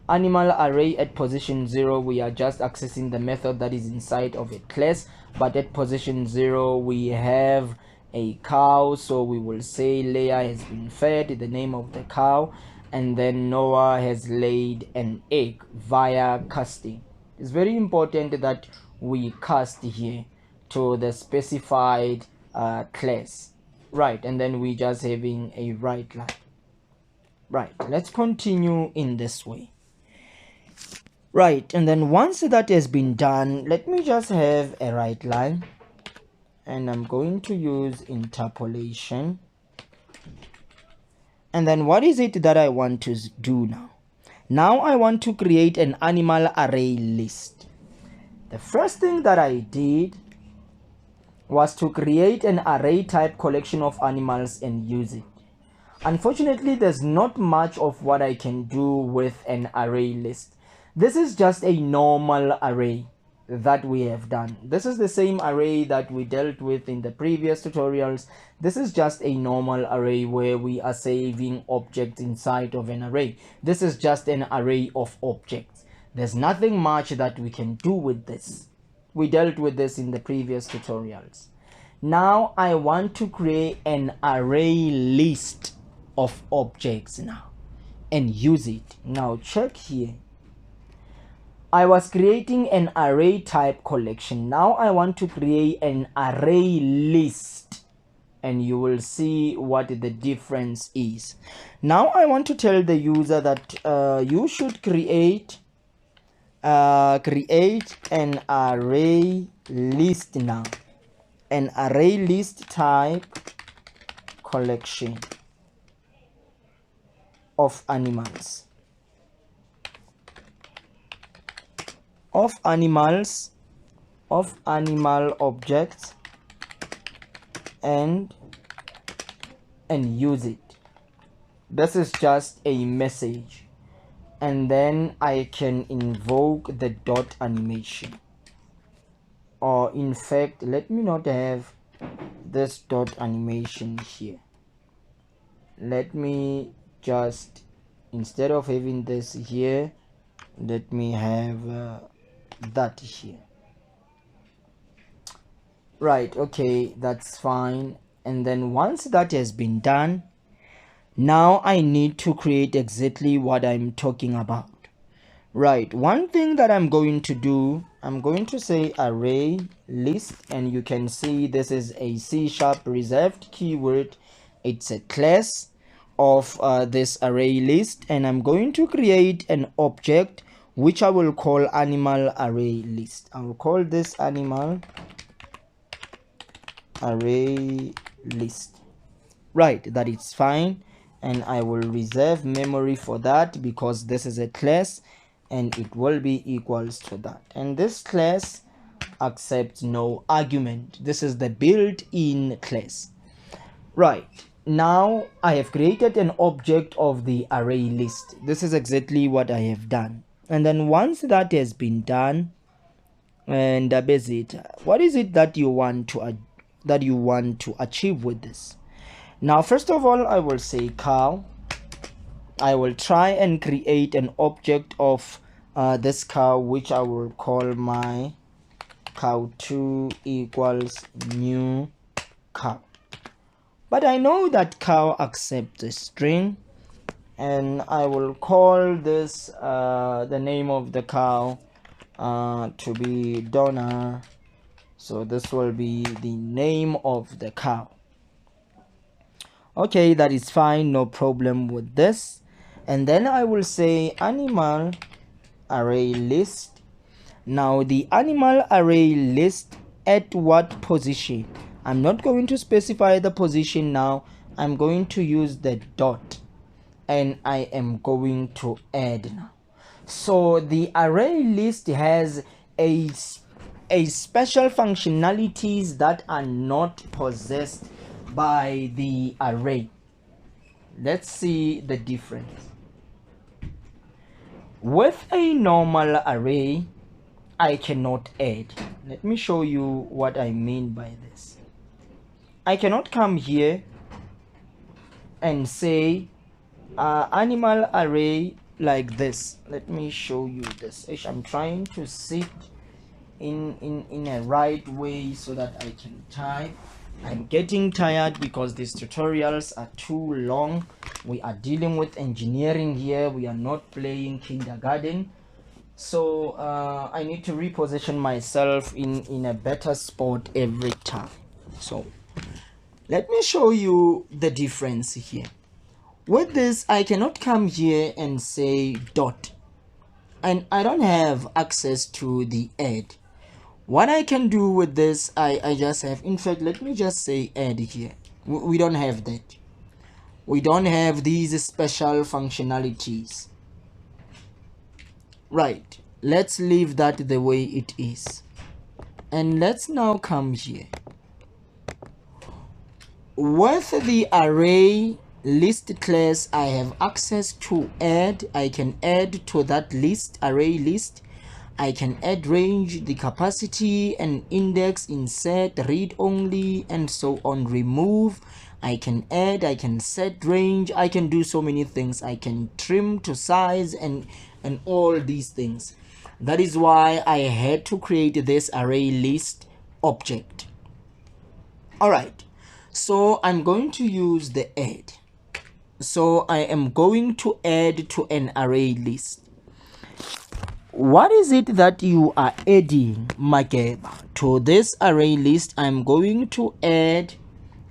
animal array at position 0, we are just accessing the method that is inside of a class, but at position 0 we have a cow, so we will say Leah has been fed, the name of the cow, and then Noah has laid an egg via casting. It's very important that we cast here to the specified class, right? And then we just having a right line. Right, let's continue in this way. Right, and then once that has been done, let me just have a right line, and I'm going to use interpolation. And then what is it that I want to do now? Now I want to create an animal array list. The first thing that I did was to create an array type collection of animals and use it. Unfortunately, there's not much of what I can do with an array list. This is just a normal array that we have done. This is the same array that we dealt with in the previous tutorials. This is just a normal array where we are saving objects inside of an array. This is just an array of objects. There's nothing much that we can do with this. We dealt with this in the previous tutorials. Now I want to create an array list of objects now and use it. Now check here. I was creating an array type collection. Now I want to create an array list, and you will see what the difference is. Now I want to tell the user that you should create an array list now, an array list type collection of animals, of animal objects, and use it. This is just a message, and then I can invoke the dot animation, or in fact let me not have this dot animation here. Let me just, instead of having this here, let me have that here. Right, okay, that's fine. And then once that has been done, now I need to create exactly what I'm talking about. Right, one thing that I'm going to do, I'm going to say array list, and you can see this is a C# reserved keyword. It's a class of this array list, and I'm going to create an object which I will call animal array list. I will call this animal array list. Right, that is fine, and I will reserve memory for that because this is a class and it will be equals to that, and this class accepts no argument. This is the built-in class. Right, now I have created an object of the array list. This is exactly what I have done, and then once that has been done, and visit, what is it that you want to achieve with this? Now first of all, I will say cow. I will try and create an object of this cow, which I will call my cow2 equals new cow. But I know that cow accepts a string, and I will call this the name of the cow to be Donna. So this will be the name of the cow. Okay, that is fine, no problem with this. And then I will say animal array list. Now the animal array list at what position? I'm not going to specify the position now. I'm going to use the dot, and I am going to add now. So the array list has a special functionalities that are not possessed by the array. Let's see the difference. With a normal array, I cannot add. Let me show you what I mean by this. I cannot come here and say animal array like this. Let me show you this. I'm trying to sit in a right way so that I can type. I'm getting tired because these tutorials are too long. We are dealing with engineering here. We are not playing kindergarten. So I need to reposition myself in a better spot every time. So let me show you the difference here. With this, I cannot come here and say dot, and I don't have access to the add. What I can do with this, I just have, in fact, let me just say add here. We don't have that. We don't have these special functionalities. Right, let's leave that the way it is, and let's now come here. With the array list class, I have access to add. I can add to that list, array list. I can add range, the capacity, and index, insert, read only, and so on, remove. I can add, I can set range, I can do so many things. I can trim to size and all these things. That is why I had to create this array list object. All right, so I'm going to use the add. So I am going to add to an array list. What is it that you are adding, Mageba? To this array list, I'm going to add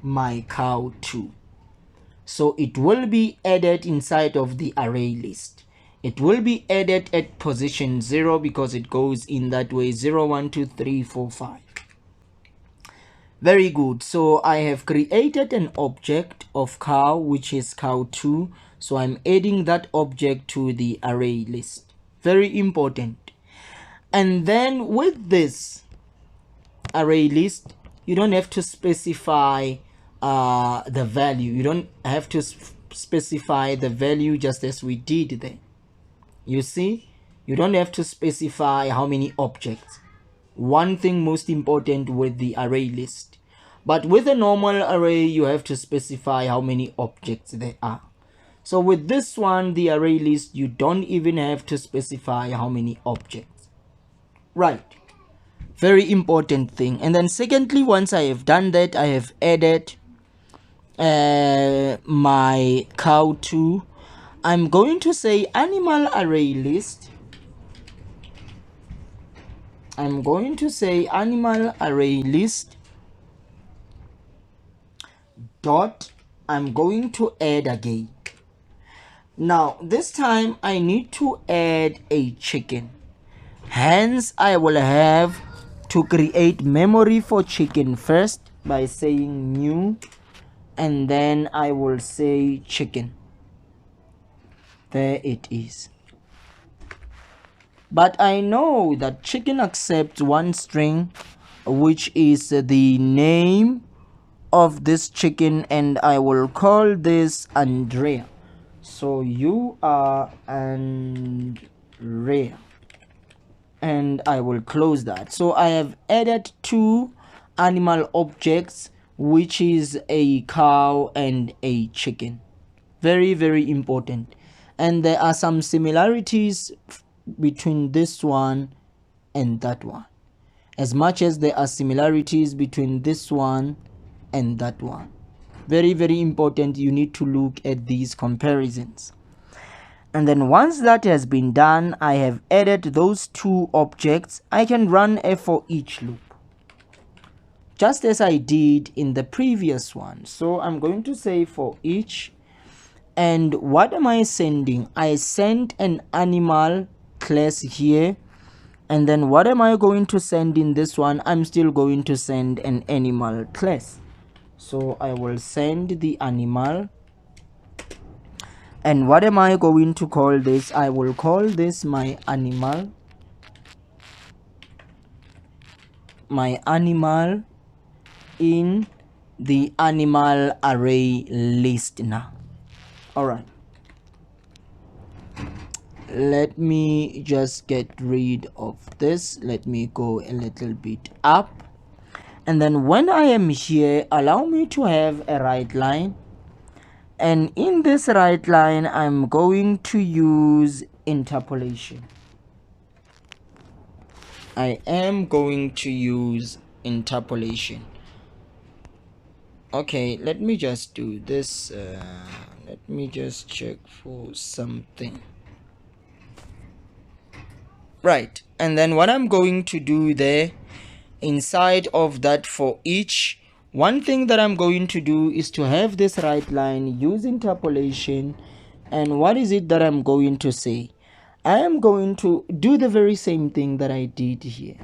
my cow2. So it will be added inside of the array list. It will be added at position 0 because it goes in that way, 0, 1, 2, 3, 4, 5. Very good. So I have created an object of cow, which is cow2. So I'm adding that object to the array list. Very important. And then with this array list, you don't have to specify the value. You don't have to specify the value just as we did there. You see, you don't have to specify how many objects. One thing most important with the array list. But with a normal array, you have to specify how many objects there are. So with this one, the array list, you don't even have to specify how many objects. Right. Very important thing. And then secondly, once I have done that, I have added my cow2. I'm going to say animal array list. I'm going to say animal array list dot, I'm going to add again. Now this time I need to add a chicken, hence I will have to create memory for chicken first by saying new, and then I will say chicken. There it is. But I know that chicken accepts one string, which is the name of this chicken, and I will call this Andrea. So you are Andrea, and I will close that. So I have added two animal objects, which is a cow and a chicken. Very, very important. And there are some similarities between this one and that one, as much as there are similarities between this one and that one. Very, very important. You need to look at these comparisons. And then once that has been done, I have added those two objects. I can run a for each loop, just as I did in the previous one. So I'm going to say for each, and what am I sending? I sent an animal class here, and then what am I going to send in this one? I'm still going to send an animal class. So I will send the animal, and what am I going to call this? I will call this my animal in the animal array list. Now, all right, let me just get rid of this. Let me go a little bit up, and then when I am here, allow me to have a right line, and in this right line I'm going to use interpolation. I am going to use interpolation. Okay, let me just do this. Let me just check for something. Right, and then what I'm going to do there inside of that for each, one thing that I'm going to do is to have this right line, use interpolation, and what is it that I'm going to say? I am going to do the very same thing that I did here.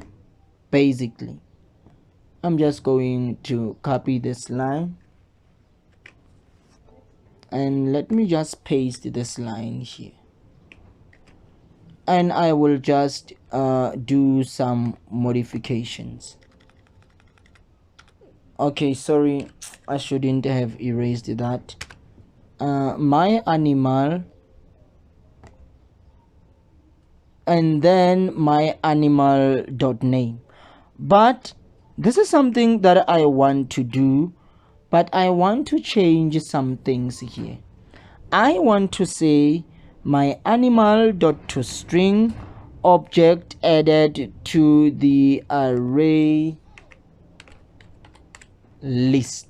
Basically, I'm just going to copy this line, and let me just paste this line here, and I will just do some modifications. Okay, sorry, I shouldn't have erased that. My animal, and then my animal dot name. But this is something that I want to do, but I want to change some things here. I want to say my animal dot to string object added to the array list.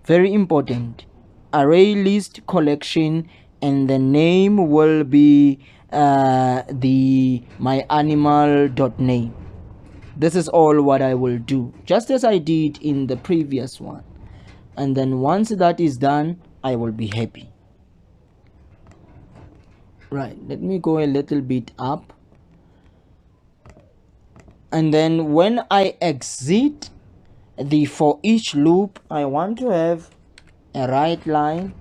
Very important. Array list collection, and the name will be my animal dot name. This is all what I will do, just as I did in the previous one. And then once that is done, I will be happy. Right, let me go a little bit up, and then when I exit the for each loop, I want to have a right line.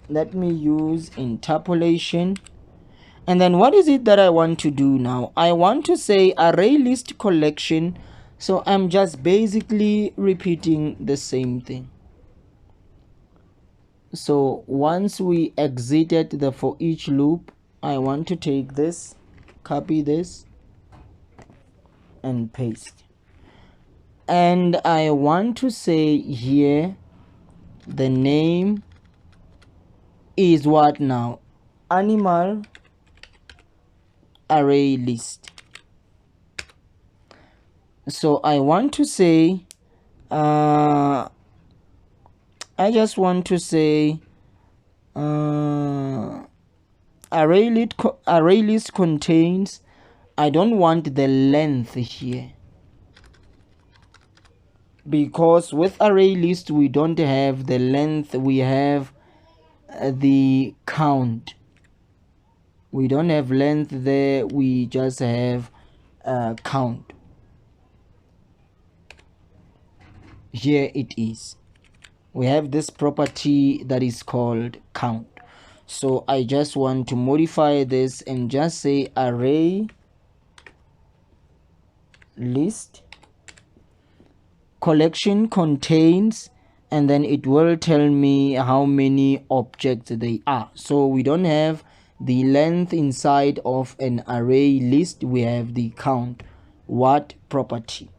Let me use interpolation, and then what is it that I want to do now? I want to say array list collection, so I'm just basically repeating the same thing. So once we exited the for each loop, I want to take this, copy this, and paste, and I want to say here the name is what now? Animal array list. So I want to say I just want to say array list contains, I don't want the length here, because with array list we don't have the length, we have the count. We don't have length there, we just have count. Here it is, we have this property that is called count. So I just want to modify this and just say array list collection contains, and then it will tell me how many objects they are. So we don't have the length inside of an array list, we have the count what property.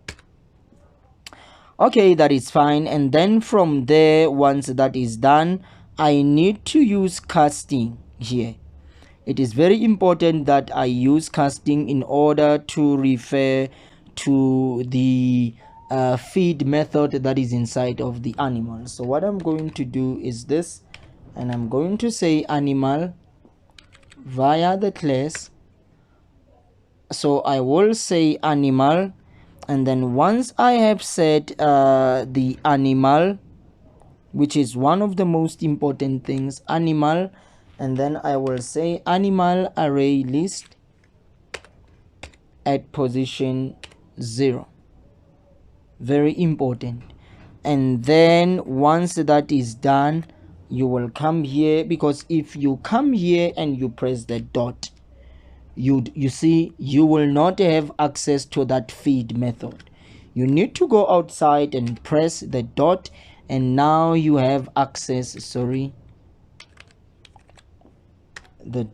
Okay, that is fine. And then from there, once that is done, I need to use casting here. It is very important that I use casting in order to refer to the feed method that is inside of the animal. So what I'm going to do is this, and I'm going to say animal via the class. So I will say animal, and then once I have set the animal, which is one of the most important things, animal, and then I will say animal array list at position 0. Very important. And then once that is done, you will come here, because if you come here and you press the dot, you see you will not have access to that feed method. You need to go outside and press the dot, and now you have access, the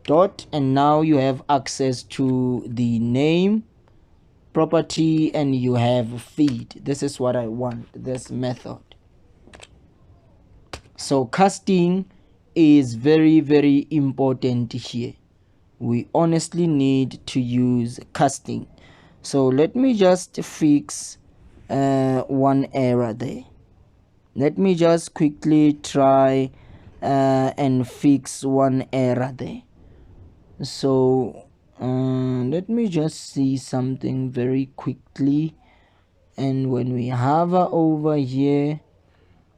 dot, and now you have access to the name property, and you have feed. This is what I want, this method. So casting is very, very important here. We honestly need to use casting. So let me just fix one error there. Let me just quickly try and fix one error there. So let me just see something very quickly. And when we hover over here,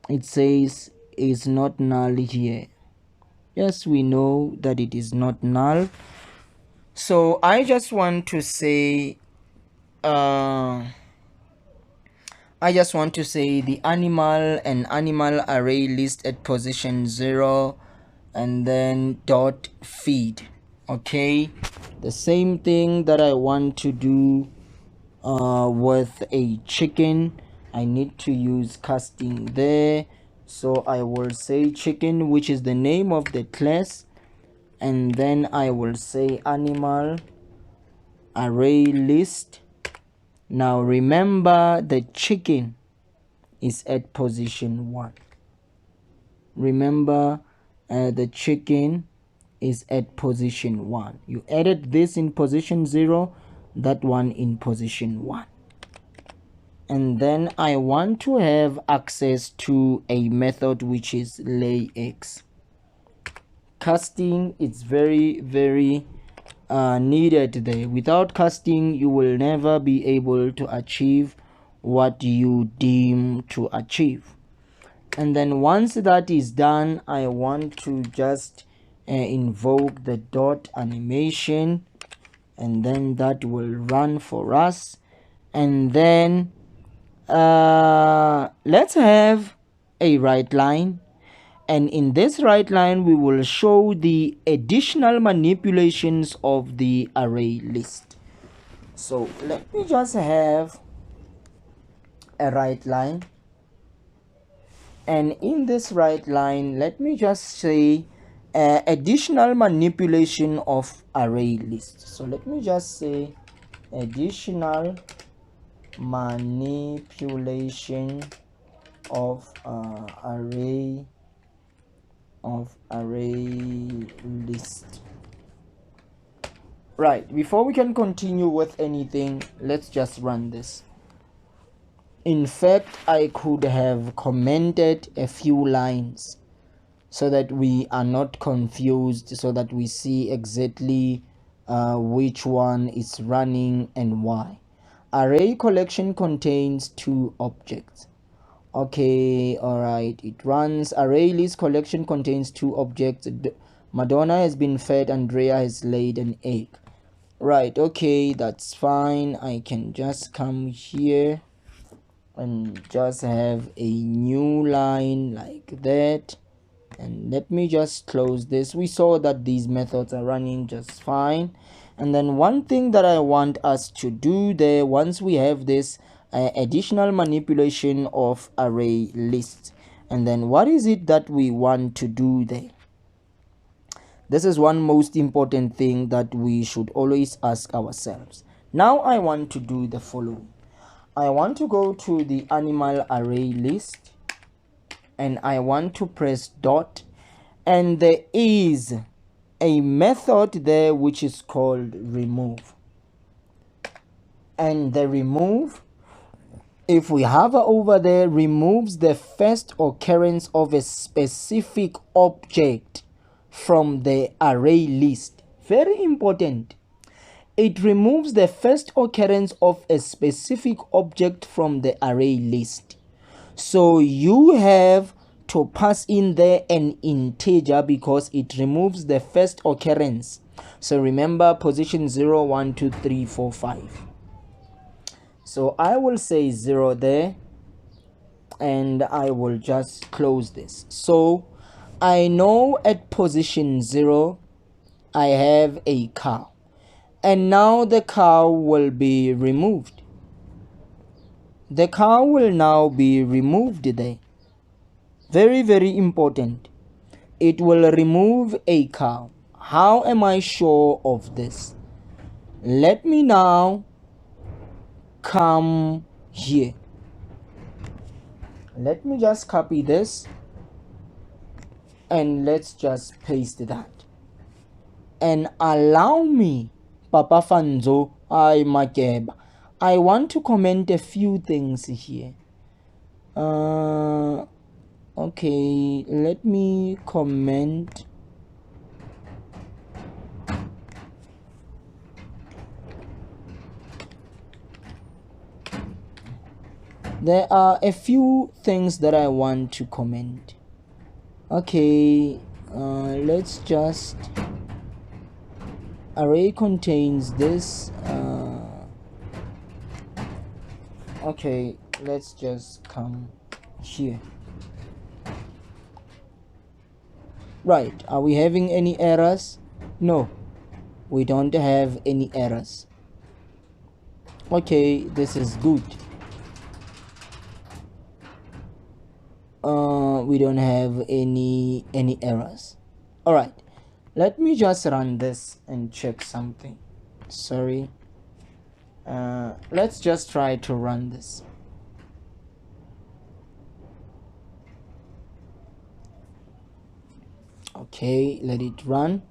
it says is not null here. Yes, we know that it is not null. So I just want to say the animal and animal array list at position 0, and then dot feed. Okay, the same thing that I want to do with a chicken. I need to use casting there. So I will say chicken, which is the name of the class, and then I will say animal array list. Now remember, the chicken is at position 1. Remember, the chicken is at position 1. You added this in position 0, that one in position 1. And then I want to have access to a method which is layX. Casting is very, very needed there. Without casting, you will never be able to achieve what you deem to achieve. And then once that is done, I want to just invoke the dot animation, and then that will run for us. And then let's have a write line, and in this write line we will show the additional manipulations of the array list. So let me just have a write line, and in this write line let me just say additional manipulation of array list. So let me just say additional manipulation of array list. Right, before we can continue with anything, let's just run this. In fact, I could have commented a few lines, so that we are not confused, so that we see exactly which one is running and why. Array collection contains two objects. Okay, all right, it runs. Array list collection contains two objects. Madonna has been fed, Andrea has laid an egg. Right, okay, that's fine. I can just come here and just have a new line like that, and let me just close this. We saw that these methods are running just fine. And then one thing that I want us to do there, once we have this additional manipulation of array lists, and then what is it that we want to do there? This is one most important thing that we should always ask ourselves. Now I want to do the following. I want to go to the animal array list, and I want to press dot, and there is a method there which is called remove. And the remove, if we hover over there, removes the first occurrence of a specific object from the array list. Very important. It removes the first occurrence of a specific object from the array list. So you have to pass in there an integer because it removes the first occurrence. So remember position 0, 1, 2, 3, 4, 5. So I will say 0 there, and I will just close this. So I know at position 0 I have a cow, and now the cow will be removed. The cow will now be removed there. Very, very important. It will remove a cow. How am I sure of this? Let me now come here. Let me just copy this, and let's just paste that. And allow me, Papa Fanzo, Makeba. I want to comment a few things here. Okay, let me comment. There are a few things that I want to comment. Okay, let's just array contains this. Okay, let's just come here. Right, are we having any errors? No, we don't have any errors. Okay, this is good. We don't have any errors. All right, let me just run this and check something. Sorry, let's just try to run this. Okay, let it run.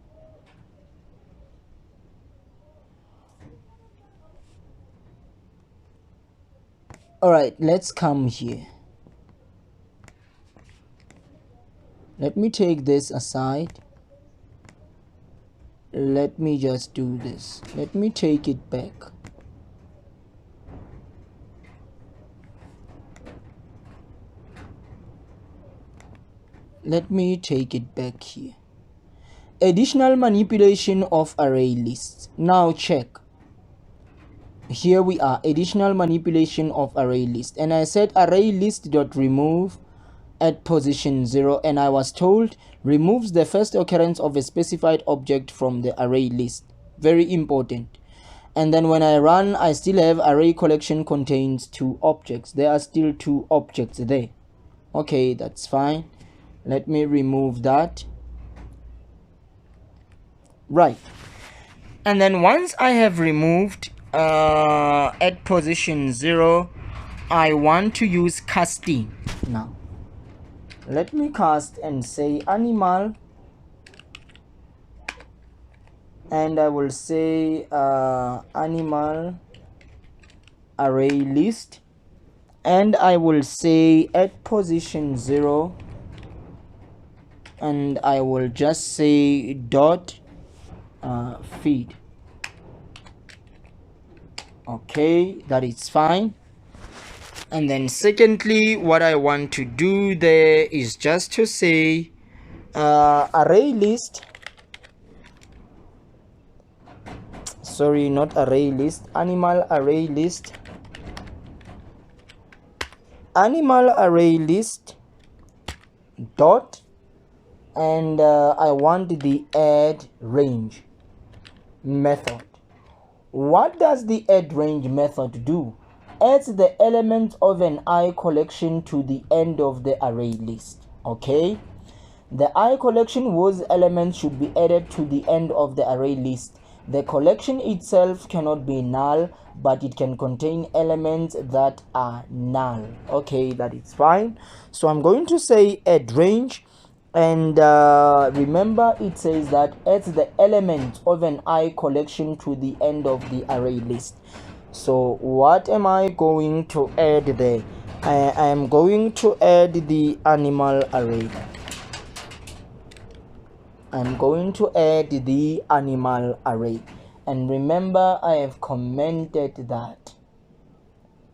All right, let's come here. Let me take this aside. Let me just do this. Let me take it back. Let me take it back here. Additional manipulation of array lists. Now check. Here we are, additional manipulation of array list, and I said array list dot remove at position 0, and I was told removes the first occurrence of a specified object from the array list. Very important. And then when I run, I still have array collection contains two objects. There are still two objects there. Okay, that's fine. Let me remove that. Right, and then once I have removed at position 0, I want to use casting. Now let me cast and say animal, and I will say animal array list, and I will say at position 0 and I will just say dot feed. Okay, that is fine. And then secondly, what I want to do there is just to say array list, sorry, not array list, animal array list, animal array list dot, and I want the add range method. What does the add range method do? Adds the element of an I collection to the end of the array list. Okay, the I collection whose elements should be added to the end of the array list. The collection itself cannot be null, but it can contain elements that are null. Okay, that is fine. So I'm going to say add range, and remember it says that adds the element of an I collection to the end of the array list. So what am I going to add there? I am going to add the animal array. I'm going to add the animal array, and remember I have commented that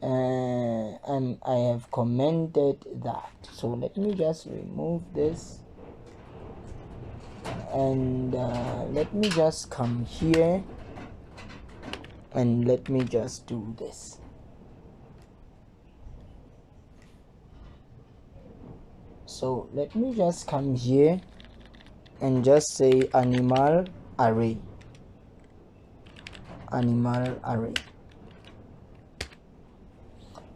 and I have commented that. So let me just remove this, and let me just come here, and let me just do this. So let me just come here and just say animal array.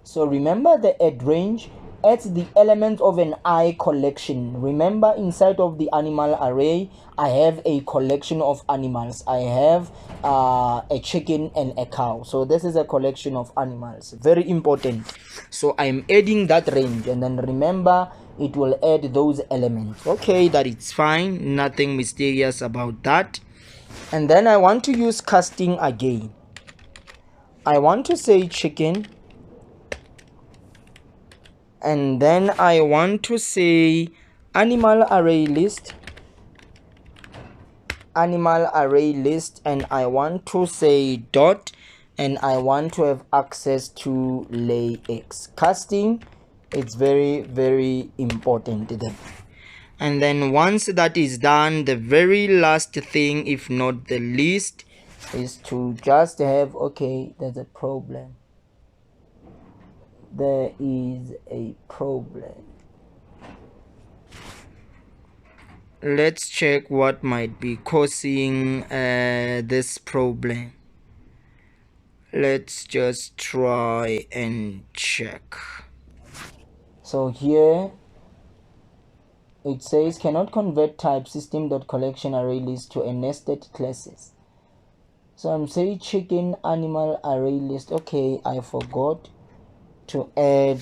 So remember the add range adds the element of an I collection. Remember inside of the animal array I have a collection of animals. I have a chicken and a cow. So this is a collection of animals. Very important. So I'm adding that range, and then remember it will add those elements. Okay, that is fine, nothing mysterious about that. And then I want to use casting again. I want to say chicken, and then I want to say animal array list, and I want to say dot, and I want to have access to lay X. Casting, it's very, very important then. And then once that is done, the very last thing, if not the least, is to just have, okay, there's a problem. There is a problem. Let's check what might be causing this problem. Let's just try and check. So here it says cannot convert type system.collection array list to a nested classes. So I'm saying chicken animal array list. Okay, I forgot to add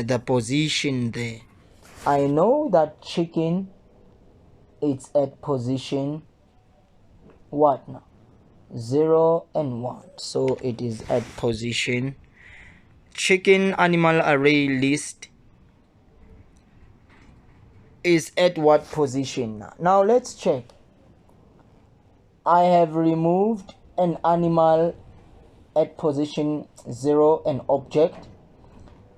the position there. I know that chicken, it's at position what now? 0 and 1. So it is at position chicken animal array list is at what position now? Now let's check. I have removed an animal at position 0 and object,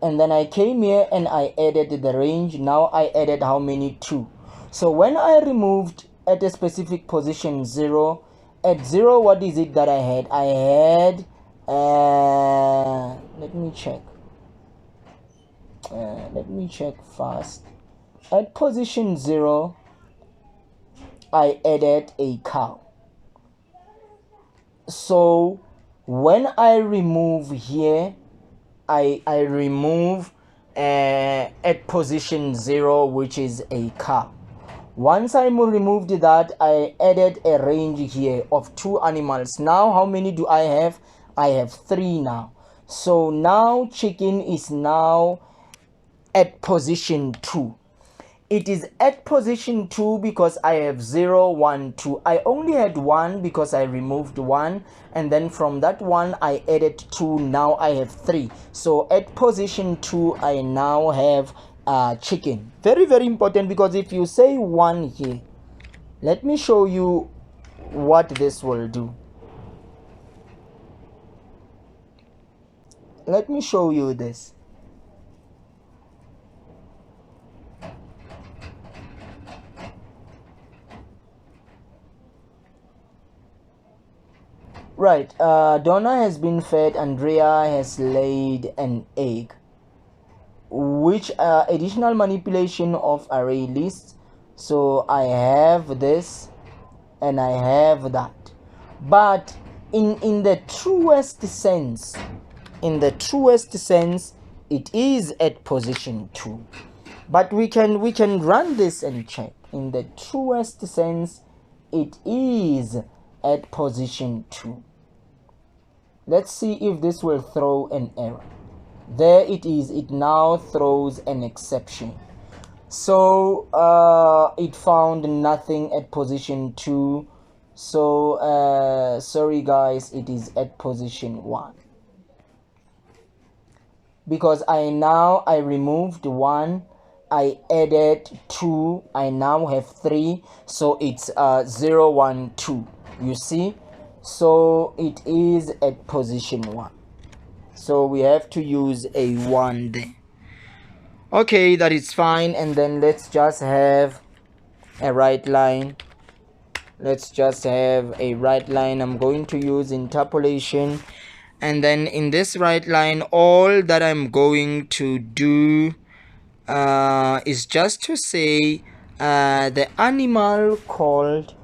and then I came here and I added the range. Now I added how many? 2. So when I removed at a specific position 0, at 0 what is it that I had? I had let me check fast. At position 0 I added a cow. So when I remove here, I remove at position 0, which is a cow. Once I removed that, I added a range here of 2 animals. Now how many do I have? I have 3 now. So now chicken is now at position 2. It is at position 2 because I have 0, 1, 2. I only had 1 because I removed 1, and then from that 1 I added 2. Now I have 3. So at position 2 I now have chicken. Very, very important, because if you say 1 here, let me show you what this will do. Let me show you this. Right, Donna has been fed, Andrea has laid an egg. Which additional manipulation of array lists? So I have this and I have that. But in the truest sense, it is at position 2. But we can run this and check. In the truest sense, it is at position 2. Let's see if this will throw an error. There it is. It now throws an exception. So it found nothing at position 2. So sorry guys, it is at position 1. Because I removed 1, I added 2, I now have 3, so it's 0, 1, 2. You see? So it is at position 1. So we have to use a 1 there. Okay, that is fine. And then let's just have a right line. I'm going to use interpolation. And then in this right line, all that I'm going to do is just to say the animal called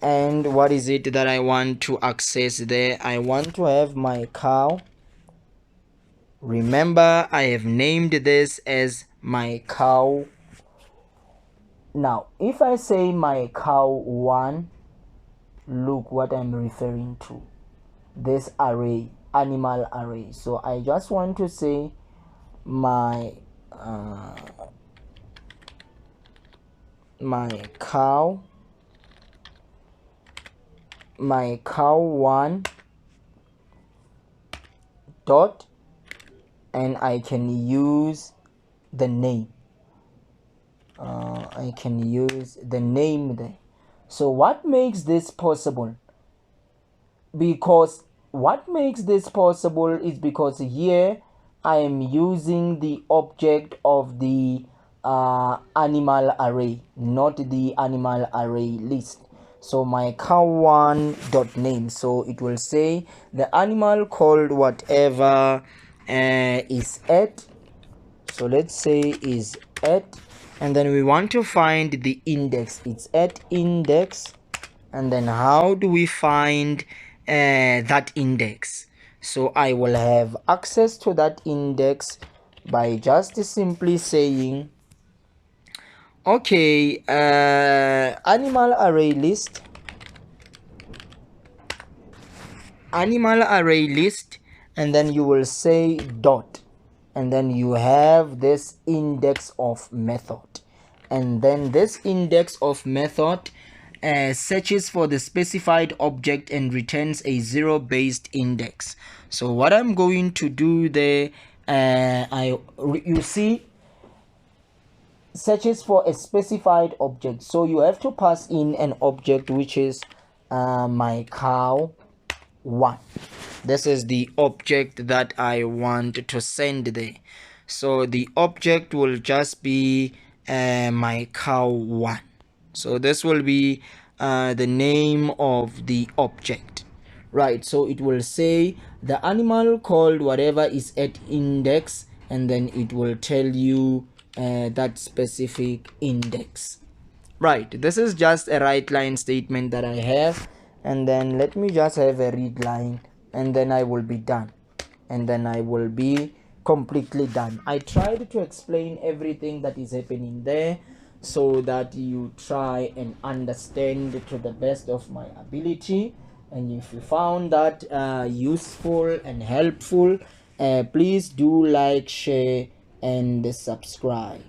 and what is it that I want to access there? I want to have my cow. Remember, I have named this as my cow. Now if I say my cow 1, look what I'm referring to, this array, animal array. So I just want to say my cow 1 dot, and I can use the name. There. So what makes this possible? Because here I am using the object of the animal array, not the animal array list. So my cow1 dot name, so it will say the animal called whatever is at, so let's say is at, and then we want to find the index. It's at index. And then how do we find that index? So I will have access to that index by just simply saying, okay, animal array list, and then you will say dot, and then you have this index of method, and then this index of method searches for the specified object and returns a 0-based index. So what I'm going to do there, you see, searches for a specified object. So you have to pass in an object which is my cow 1. This is the object that I want to send there. So the object will just be my cow 1. So this will be the name of the object, right? So it will say the animal called whatever is at index, and then it will tell you that specific index, right? This is just a right line statement that I have, and then let me just have a read line, and then I will be done, and then I will be completely done. I tried to explain everything that is happening there so that you try and understand to the best of my ability. And if you found that useful and helpful, please do like, share and subscribe.